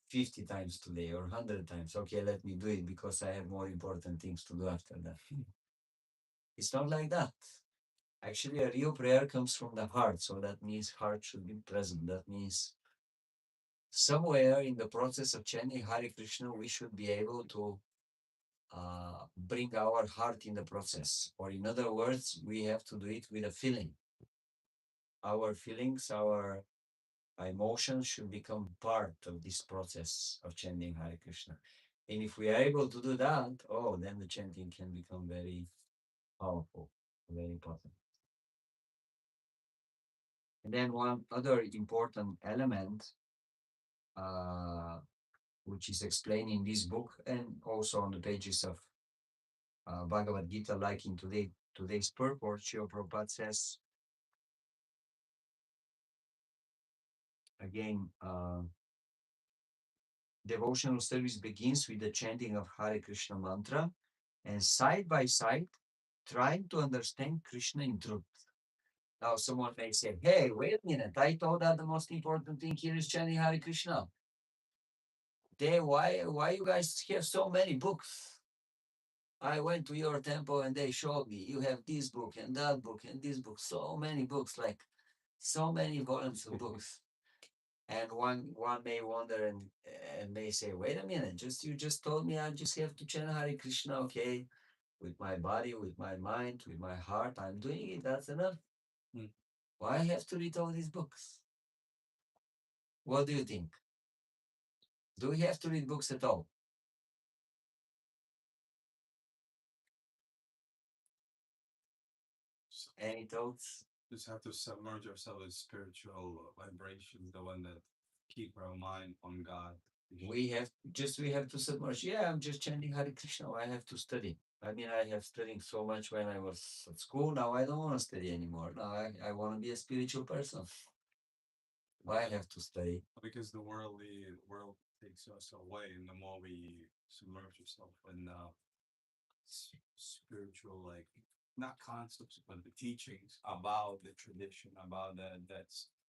50 times today or 100 times. Okay, let me do it because I have more important things to do after that. It's not like that. Actually, a real prayer comes from the heart. So that means heart should be present. That means somewhere in the process of chanting Hare Krishna, we should be able to bring our heart in the process. Or in other words, we have to do it with a feeling. Our feelings, our emotions should become part of this process of chanting Hare Krishna. And if we are able to do that, oh, then the chanting can become very powerful, very important. And then one other important element, which is explained in this book and also on the pages of Bhagavad Gita, like in today's purport, Srila Prabhupada says, again, devotional service begins with the chanting of Hare Krishna mantra, and side by side, trying to understand Krishna in truth. Now, someone may say, hey, wait a minute, I thought that the most important thing here is chanting Hare Krishna. Why you guys have so many books? I went to your temple and they showed me you have this book and that book and this book, so many books, like so many volumes of books. And one may wonder and may say, wait a minute, just you just told me I just have to chant Hare Krishna, okay, with my body, with my mind, with my heart, I'm doing it, that's enough. Mm. Why I have to read all these books? What do you think? Do we have to read books at all? So Any thoughts? just have to submerge ourselves in spiritual vibrations, the one that keep our mind on God. We have to submerge. Yeah, I'm just chanting Hare Krishna. I have to study. I mean, I have studied so much when I was at school. Now I don't want to study anymore. Now I want to be a spiritual person. Why I have to study? Because the world takes us away, and the more we submerge ourselves in spiritual, like not concepts, but the teachings about the tradition, about that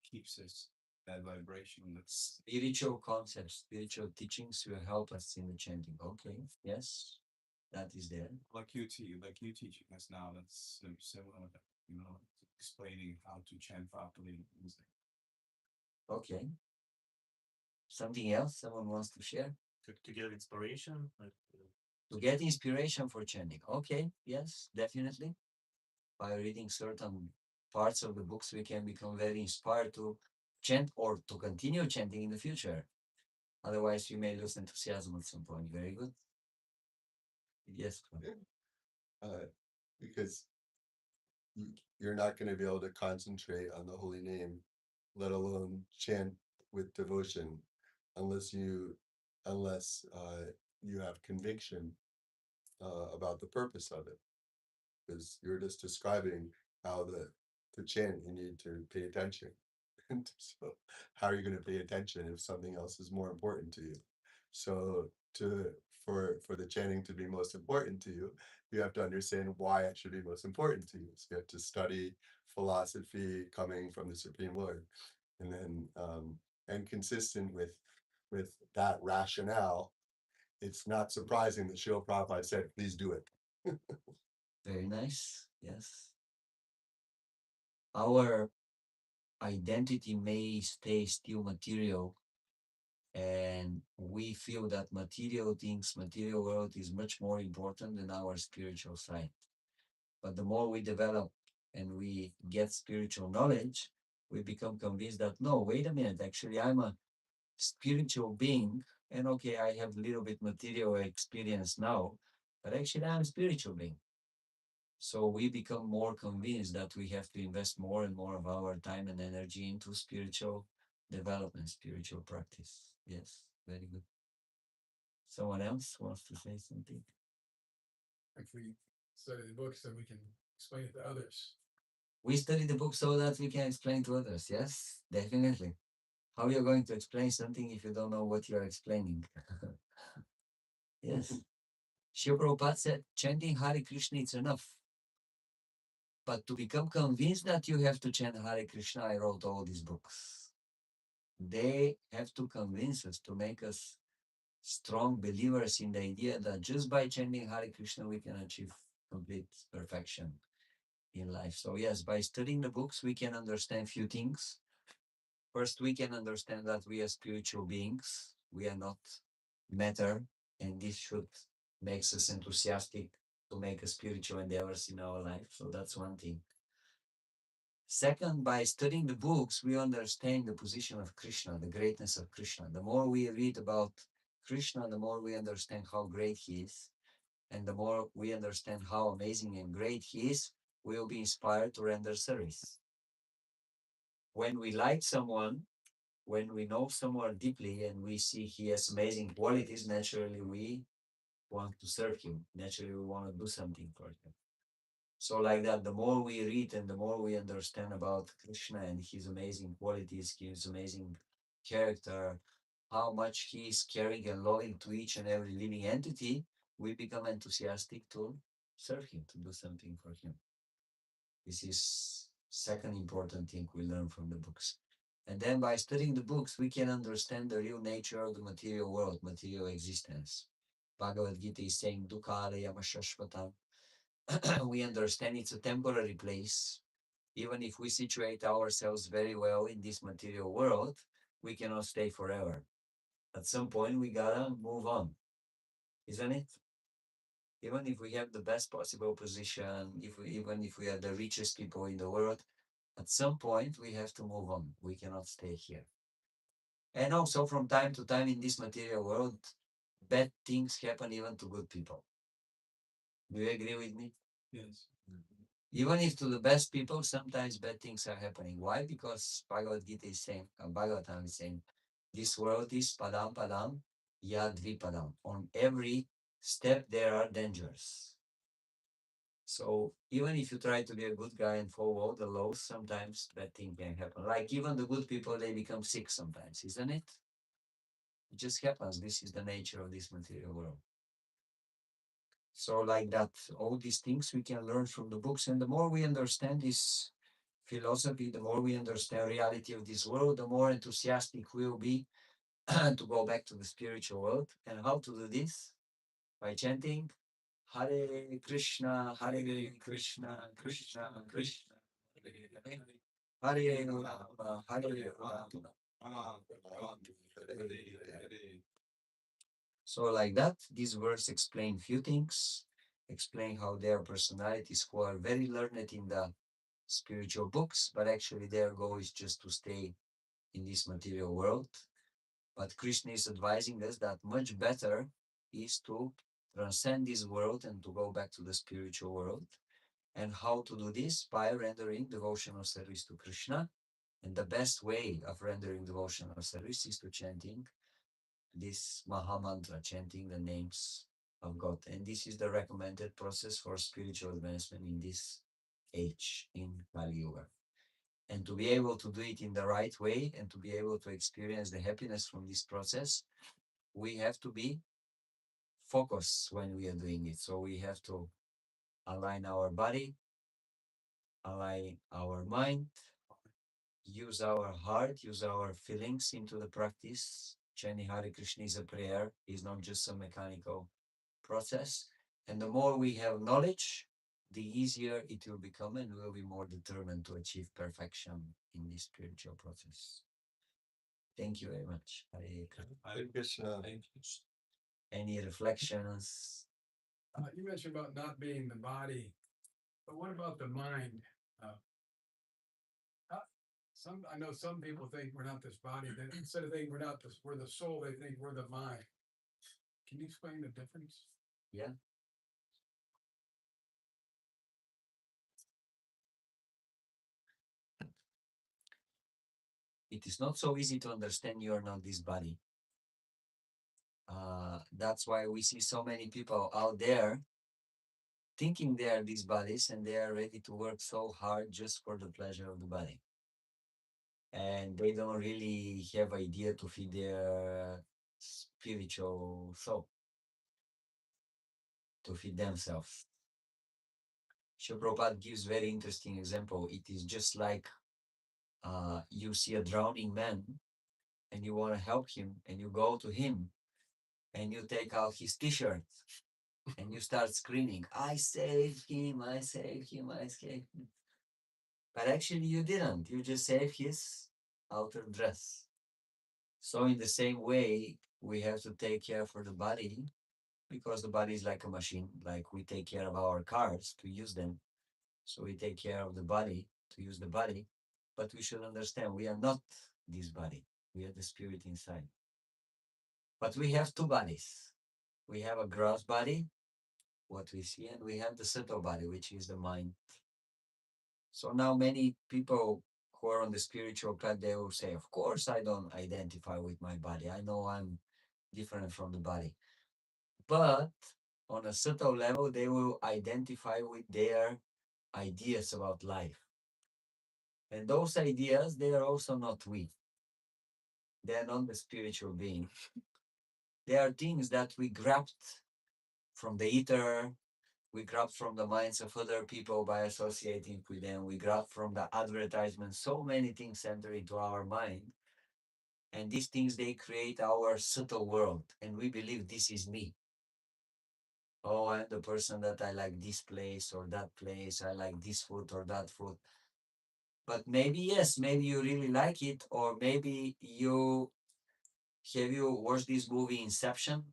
keeps us that vibration. That's Spiritual concepts, spiritual teachings will help us in the chanting. Okay, yes, that is there. like you teaching us now. That's similar, explaining how to chant properly. Okay. Something else someone wants to share? To get inspiration. To get inspiration for chanting. Okay, yes, definitely. By reading certain parts of the books, we can become very inspired to chant or to continue chanting in the future. Otherwise, we may lose enthusiasm at some point. Very good. Yes. uh, because you're not going to be able to concentrate on the holy name, let alone chant with devotion, unless you have conviction about the purpose of it. Because you're just describing how to chant, you need to pay attention. So how are you going to pay attention if something else is more important to you? So to for the chanting to be most important to you, you have to understand why it should be most important to you. So you have to study philosophy coming from the Supreme Lord, and then and consistent with that rationale, it's not surprising that Srila Prabhupada said, "Please do it." Very nice. Yes. Our identity may stay still material, and we feel that material things, material world is much more important than our spiritual side. But the more we develop and we get spiritual knowledge, we become convinced that no, wait a minute, actually, I'm a spiritual being. And okay, I have a little bit material experience now, but actually, I'm a spiritual being. So we become more convinced that we have to invest more and more of our time and energy into spiritual development, spiritual practice. Yes, very good. Someone else wants to say something? If we study the book so we can explain it to others. We study the book so that we can explain to others. Yes, definitely. How are you going to explain something if you don't know what you are explaining? Yes. Srila Prabhupada said, chanting Hare Krishna is enough. But to become convinced that you have to chant Hare Krishna, I wrote all these books. They have to convince us, to make us strong believers in the idea that just by chanting Hare Krishna, we can achieve complete perfection in life. So yes, by studying the books, we can understand few things. First, we can understand that we are spiritual beings. We are not matter, and this should makes us enthusiastic to make a spiritual endeavors in our life. So that's one thing. Second, by studying the books, we understand the position of Krishna, the greatness of Krishna. The more we read about Krishna, the more we understand how great he is. And the more we understand how amazing and great he is, we will be inspired to render service. When we like someone, when we know someone deeply and we see he has amazing qualities, naturally we want to serve him. Naturally, we want to do something for him. So, like that, the more we read and the more we understand about Krishna and his amazing qualities, his amazing character, how much he is caring and loving to each and every living entity, we become enthusiastic to serve him, to do something for him. This is second important thing we learn from the books. And then by studying the books, we can understand the real nature of the material world, material existence. Bhagavad Gita is saying dukkha yamashashvatam. We understand it's a temporary place. Even if we situate ourselves very well in this material world, we cannot stay forever. At some point, we gotta move on, isn't it? Even if we have the best possible position, even if we are the richest people in the world, at some point we have to move on. We cannot stay here. And also, from time to time in this material world, bad things happen even to good people. Do you agree with me? Yes. Even if to the best people, sometimes bad things are happening. Why? Because Bhagavad Gita is saying, Bhagavatam is saying, this world is padam padam yadvi padam. On every step there are dangers. So even if you try to be a good guy and follow all the laws, sometimes bad thing can happen. Like even the good people, they become sick sometimes, isn't it? It just happens. This is the nature of this material world. So like that, all these things we can learn from the books. And the more we understand this philosophy, the more we understand reality of this world, the more enthusiastic we'll be to go back to the spiritual world. And how to do this? By chanting Hare Krishna, Hare Krishna, Krishna Krishna, Hare Rama, Hare Rama. So like that, these verse explain few things, explain how their personalities who are very learned in the spiritual books, but actually their goal is just to stay in this material world. But Krishna is advising us that much better is to transcend this world and to go back to the spiritual world. And how to do this? By rendering devotional service to Krishna. And the best way of rendering devotional service is to chanting this Maha Mantra, chanting the names of God. And this is the recommended process for spiritual advancement in this age, in Kali Yuga. And to be able to do it in the right way and to be able to experience the happiness from this process, we have to be focused when we are doing it. So we have to align our body, align our mind, use our heart, use our feelings into the practice. Chanting Hare Krishna is a prayer, is not just a mechanical process. And the more we have knowledge, the easier it will become, and we'll be more determined to achieve perfection in this spiritual process. Thank you very much. Hare Krishna. Any reflections? You mentioned about not being the body, but what about the mind? I know some people think we're not this body. That instead of thinking we're the soul, they think we're the mind. Can you explain the difference? Yeah. It is not so easy to understand you are not this body. That's why we see so many people out there thinking they are these bodies and they are ready to work so hard just for the pleasure of the body. And they don't really have idea to feed their spiritual soul, to feed themselves. Srila Prabhupada gives very interesting example. It is just like you see a drowning man and you want to help him and you go to him and you take out his t-shirt and you start screaming, I saved him, I saved him, I saved him. But actually you didn't. You just saved his outer dress. So in the same way, we have to take care for the body because the body is like a machine. Like we take care of our cars to use them. So we take care of the body to use the body. But we should understand we are not this body. We are the spirit inside. But we have two bodies. We have a gross body, what we see, and we have the subtle body, which is the mind. So now many people who are on the spiritual path, they will say, of course, I don't identify with my body. I know I'm different from the body. But on a subtle level, they will identify with their ideas about life. And those ideas, they are also not we. They are not the spiritual being. They are things that we grabbed from the ether, we grab from the minds of other people by associating with them. We grab from the advertisement. So many things enter into our mind. And these things, they create our subtle world. And we believe this is me. oh, I'm the person that I like this place or that place, I like this food or that food. But maybe yes, maybe you really like it, or maybe you have you watched this movie Inception?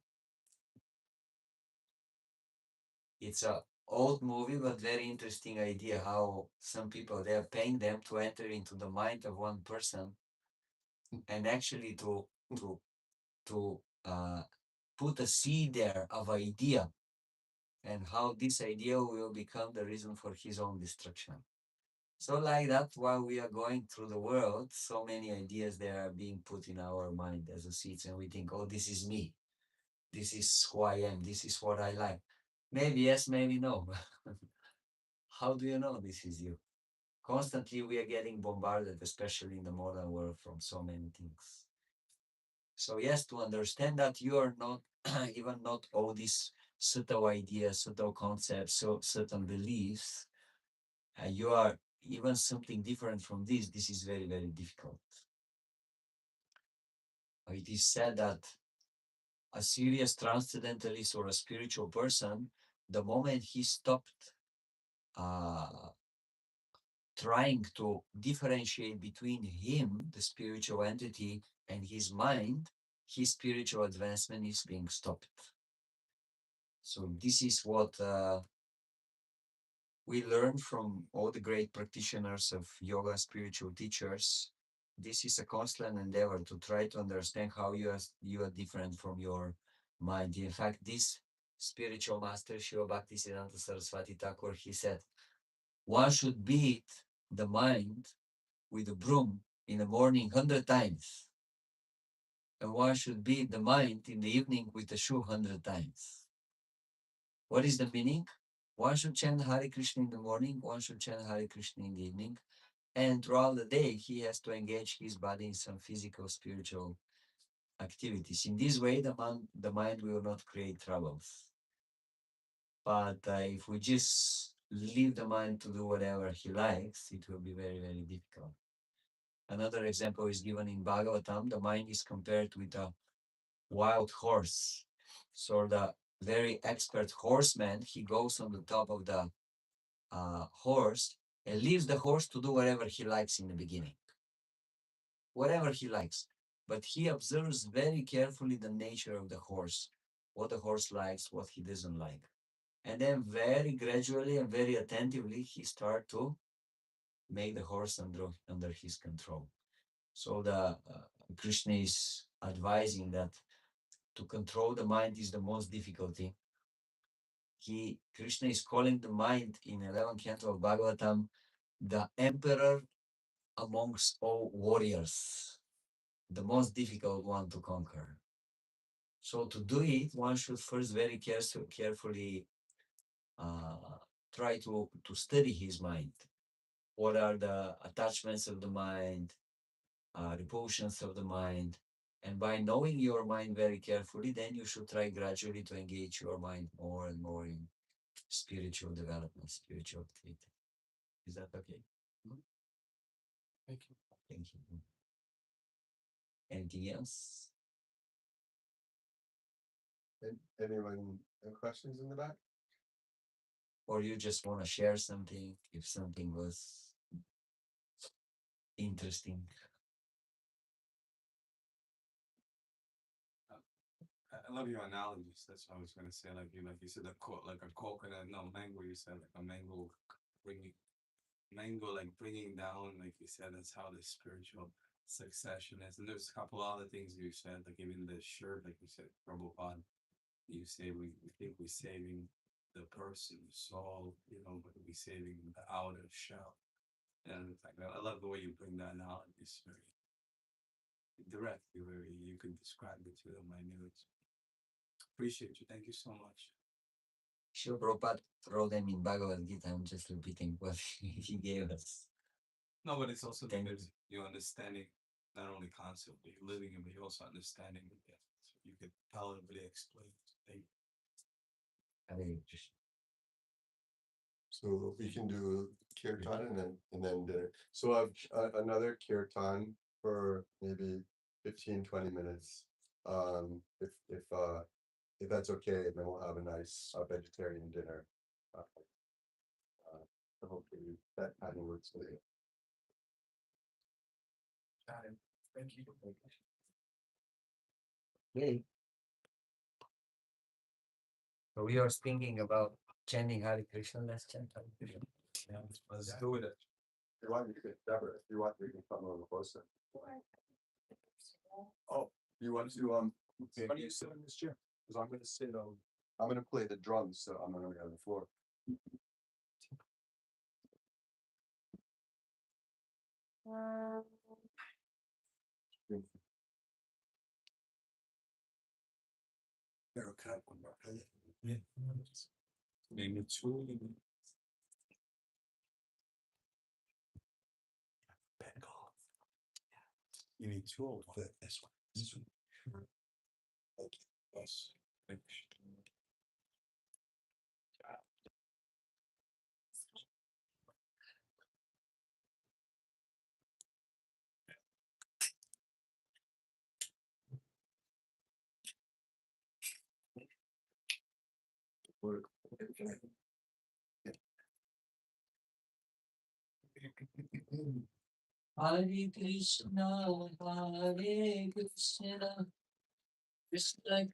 It's a old movie, but very interesting idea how some people they are paying them to enter into the mind of one person and actually to to put a seed there of idea and how this idea will become the reason for his own destruction. So like that, while we are going through the world, so many ideas that are being put in our mind as a seeds, and we think, oh, this is me, this is who I am, this is what I like. Maybe yes, maybe no. How do you know this is you? Constantly we are getting bombarded, especially in the modern world, from so many things. So yes, to understand that you are not even not all these subtle ideas, subtle concepts, so certain beliefs, you are even something different from this. This is very, very difficult. It is said that a serious transcendentalist or a spiritual person, the moment he stopped uh, trying to differentiate between him, the spiritual entity, and his mind, his spiritual advancement is being stopped. So this is what we learn from all the great practitioners of yoga, spiritual teachers. This is a constant endeavor to try to understand how you are different from your mind. In fact, this spiritual master, Shiva Bhaktisiddhanta Saraswati Thakur, he said, one should beat the mind with a broom in the morning 100 times, and one should beat the mind in the evening with a shoe 100 times. What is the meaning? One should chant Hare Krishna in the morning, one should chant Hare Krishna in the evening, and throughout the day he has to engage his body in some physical, spiritual activities. In this way, the mind will not create troubles. But if we just leave the mind to do whatever he likes, it will be very, very difficult. Another example is given in Bhagavatam. The mind is compared with a wild horse. So the very expert horseman, he goes on the top of the horse and leaves the horse to do whatever he likes in the beginning, whatever he likes. But he observes very carefully the nature of the horse, what the horse likes, what he doesn't like. And then very gradually and very attentively, he starts to make the horse under his control. So the Krishna is advising that to control the mind is the most difficult thing. Krishna is calling the mind in 11th canto of Bhagavatam the emperor amongst all warriors, the most difficult one to conquer. So to do it, one should first very carefully try to study his mind. What are the attachments of the mind, repulsions of the mind? And by knowing your mind very carefully, then you should try gradually to engage your mind more and more in spiritual development, spiritual activity. Is that okay? Thank you. Thank you. Anything else? Anyone have questions in the back? Or you just want to share something if something was interesting? I love your analogies. That's what I was gonna say. Like you said, like a coconut, no mango. You said like a mango bringing like bringing down. Like you said, that's how the spiritual succession is. And there's a couple other things you said, like even the shirt, like you said, Prabhupada. You say we think we're saving the person, soul, but we're saving the outer shell. And it's like I love the way you bring that out. It's very direct. You can describe it to the minute. Appreciate you. Thank you so much. Sure, Prabhupada wrote them in Bhagavad Gita. I'm just repeating what he gave us. No, but it's also Thank because you're understanding not only concept, but you're living it, but you're also understanding it. Yeah. So you could palatably explain. Thank you. Hare Krishna. So we can do kirtan and then dinner. So I've another kirtan for maybe 15-20 minutes. If if that's okay, and then we'll have a nice vegetarian dinner. Hopefully that kind of works for you. Got it. Thank you. Okay. So we are thinking about chanting Hare Krishna. Let's chant Hare Krishna. Yeah, let's do it. If you want, you can, Deborah, if you want, you can come a little closer. Oh, you want to, why do you sit in this chair? Because I'm gonna sit, I'm gonna play the drums, so I'm gonna be on the floor. Haircut one more. Yeah. Maybe two. You need two of them. This one. This one. Thank you. Yes. Thank you. Hare Krishna, Hare Krishna, Krishna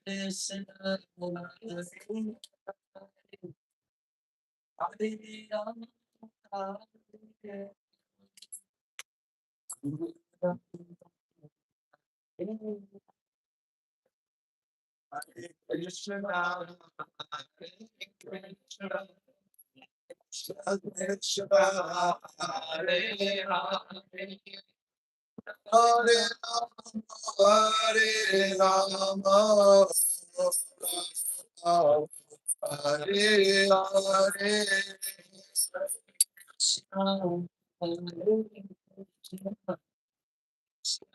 Krishna, Hare Hare Rama, Hare Rama, Hare Krishna, Hare Krishna, Krishna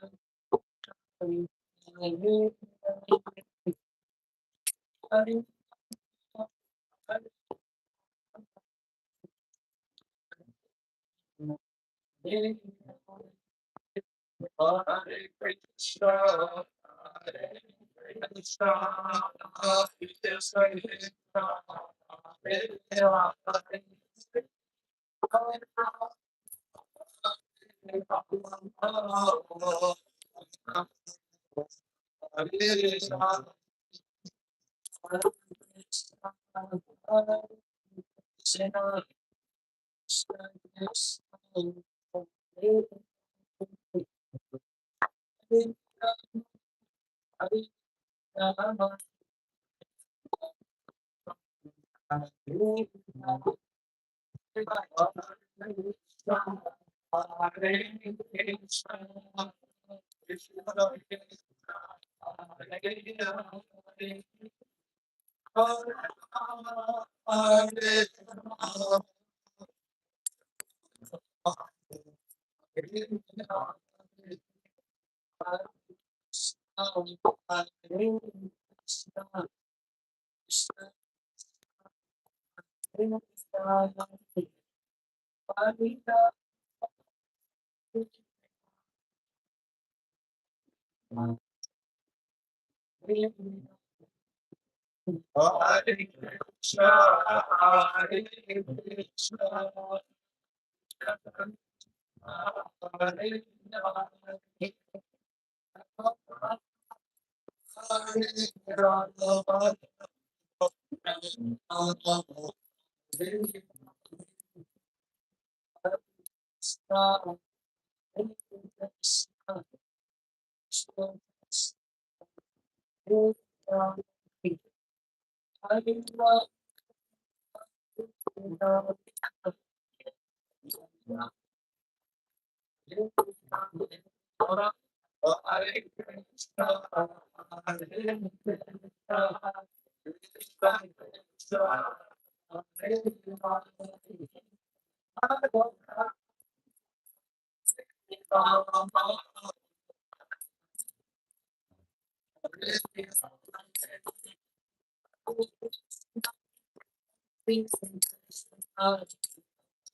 Krishna, Hare Hare. Hare Rama, Hare Rama, Hare Hare, Krishna, Hare Krishna, Hare Hare, Hare Hare Krishna, Hare Krishna, Krishna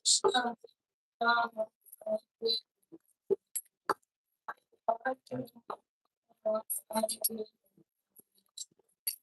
Krishna, Hare Hare,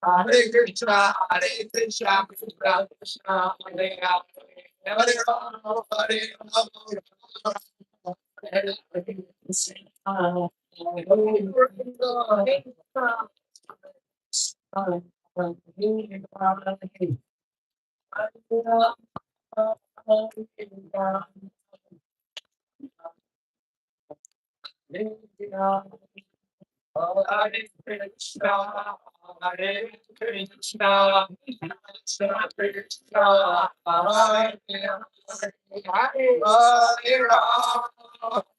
Hare Krishna, Krishna Krishna, Hare Hare, Hare Rama, Hare Rama, Hare Krishna, Hare Krishna, Hare Krishna, Hare Krishna, Krishna Krishna, Hare Hare, Hare Rama,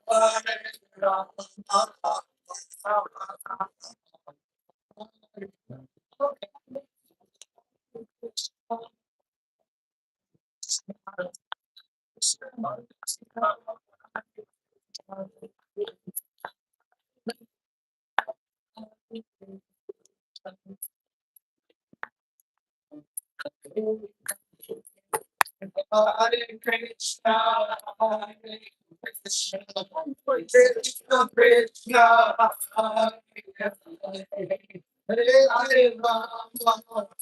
Hare Hare Krishna, Hare Krishna, Krishna Krishna, Hare Hare,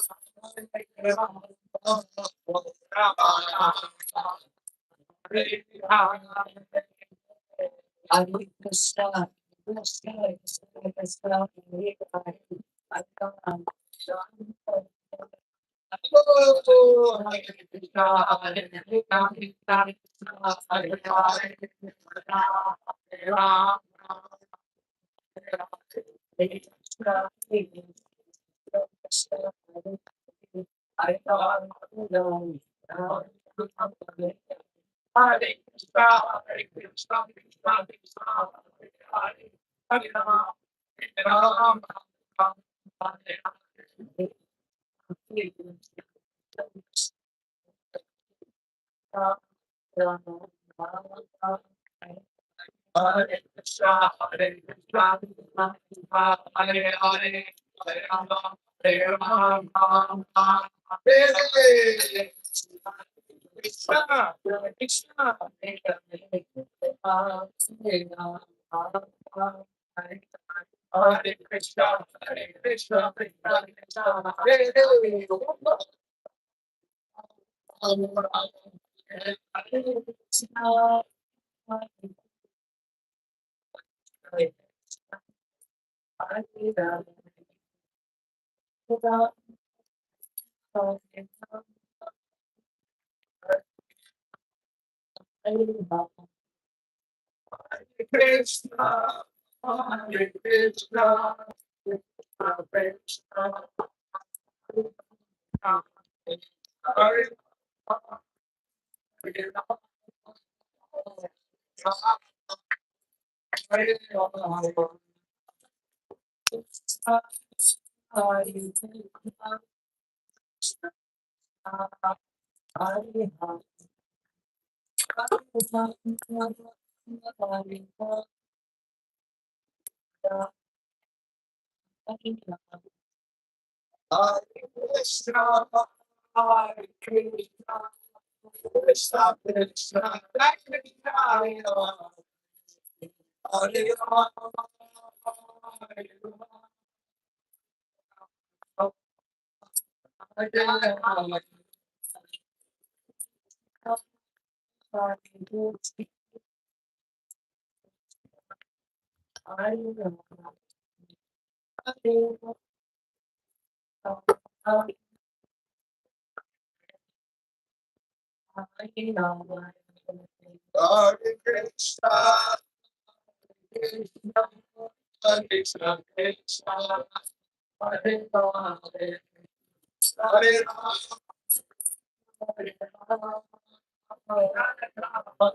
Hare Rama, Hare Rama, Hare Hare, Hare Krishna, Krishna Krishna, Hare Hare, Hare Rama, oh, Hare Krishna, Hare Krishna, Krishna Krishna, Hare Hare, Hare Rama, Hare Krishna, Hare Krishna, Hare Rama, Hare Krishna, Hare Krishna, Krishna Krishna, Hare Hare, Hare Rama, Hare Rama, Hare Hare. Hare Krishna, Hare Krishna, Krishna Krishna, Hare Hare, Hare Rama, Hare Rama, Hare Krishna, Hare Krishna, Hare Rama, Hare Krishna, Hare Krishna, Krishna Krishna, Hare Hare. Krishna, Hare Krishna, Krishna Krishna, Hare Krishna, Hare Krishna, Krishna Krishna, Hare Hare Rama, Hare Rama, Hare Krishna, Krishna Krishna, Krishna Hare Rama, Hare Rama, Hare Rama,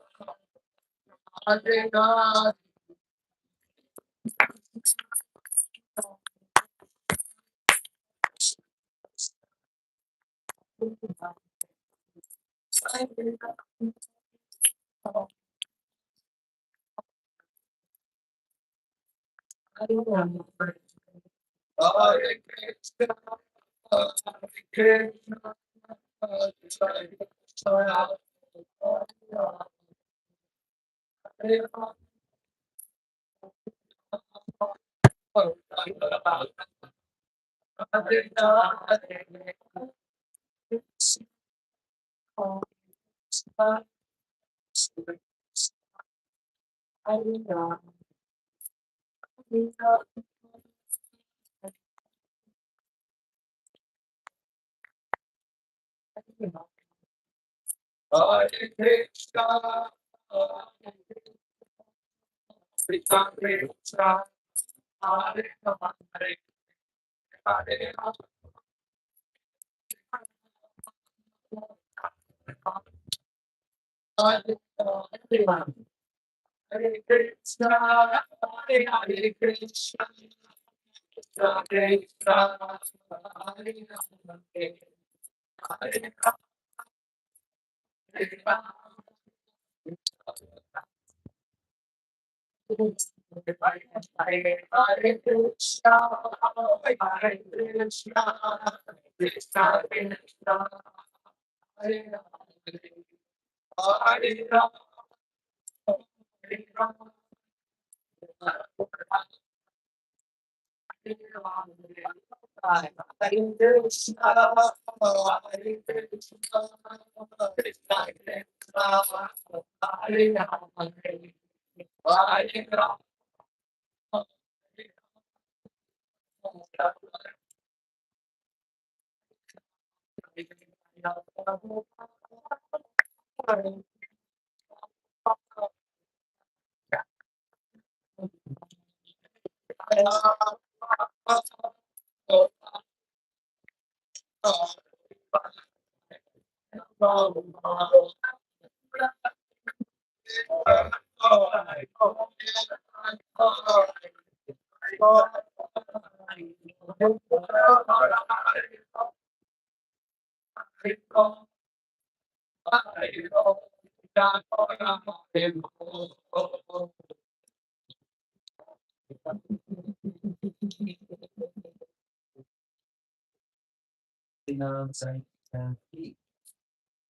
Hare Rama, Hare Krishna, Hare Krishna, Hare Rama,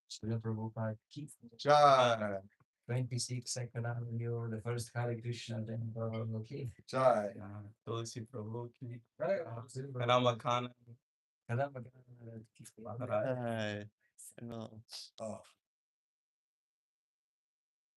Srila Prabhupada keep Jai, 26 second you're the first Hare Krishna temple. Okay. Jai. Tulsi Prabhu ki. Rama Ramakana. Kadam Oh.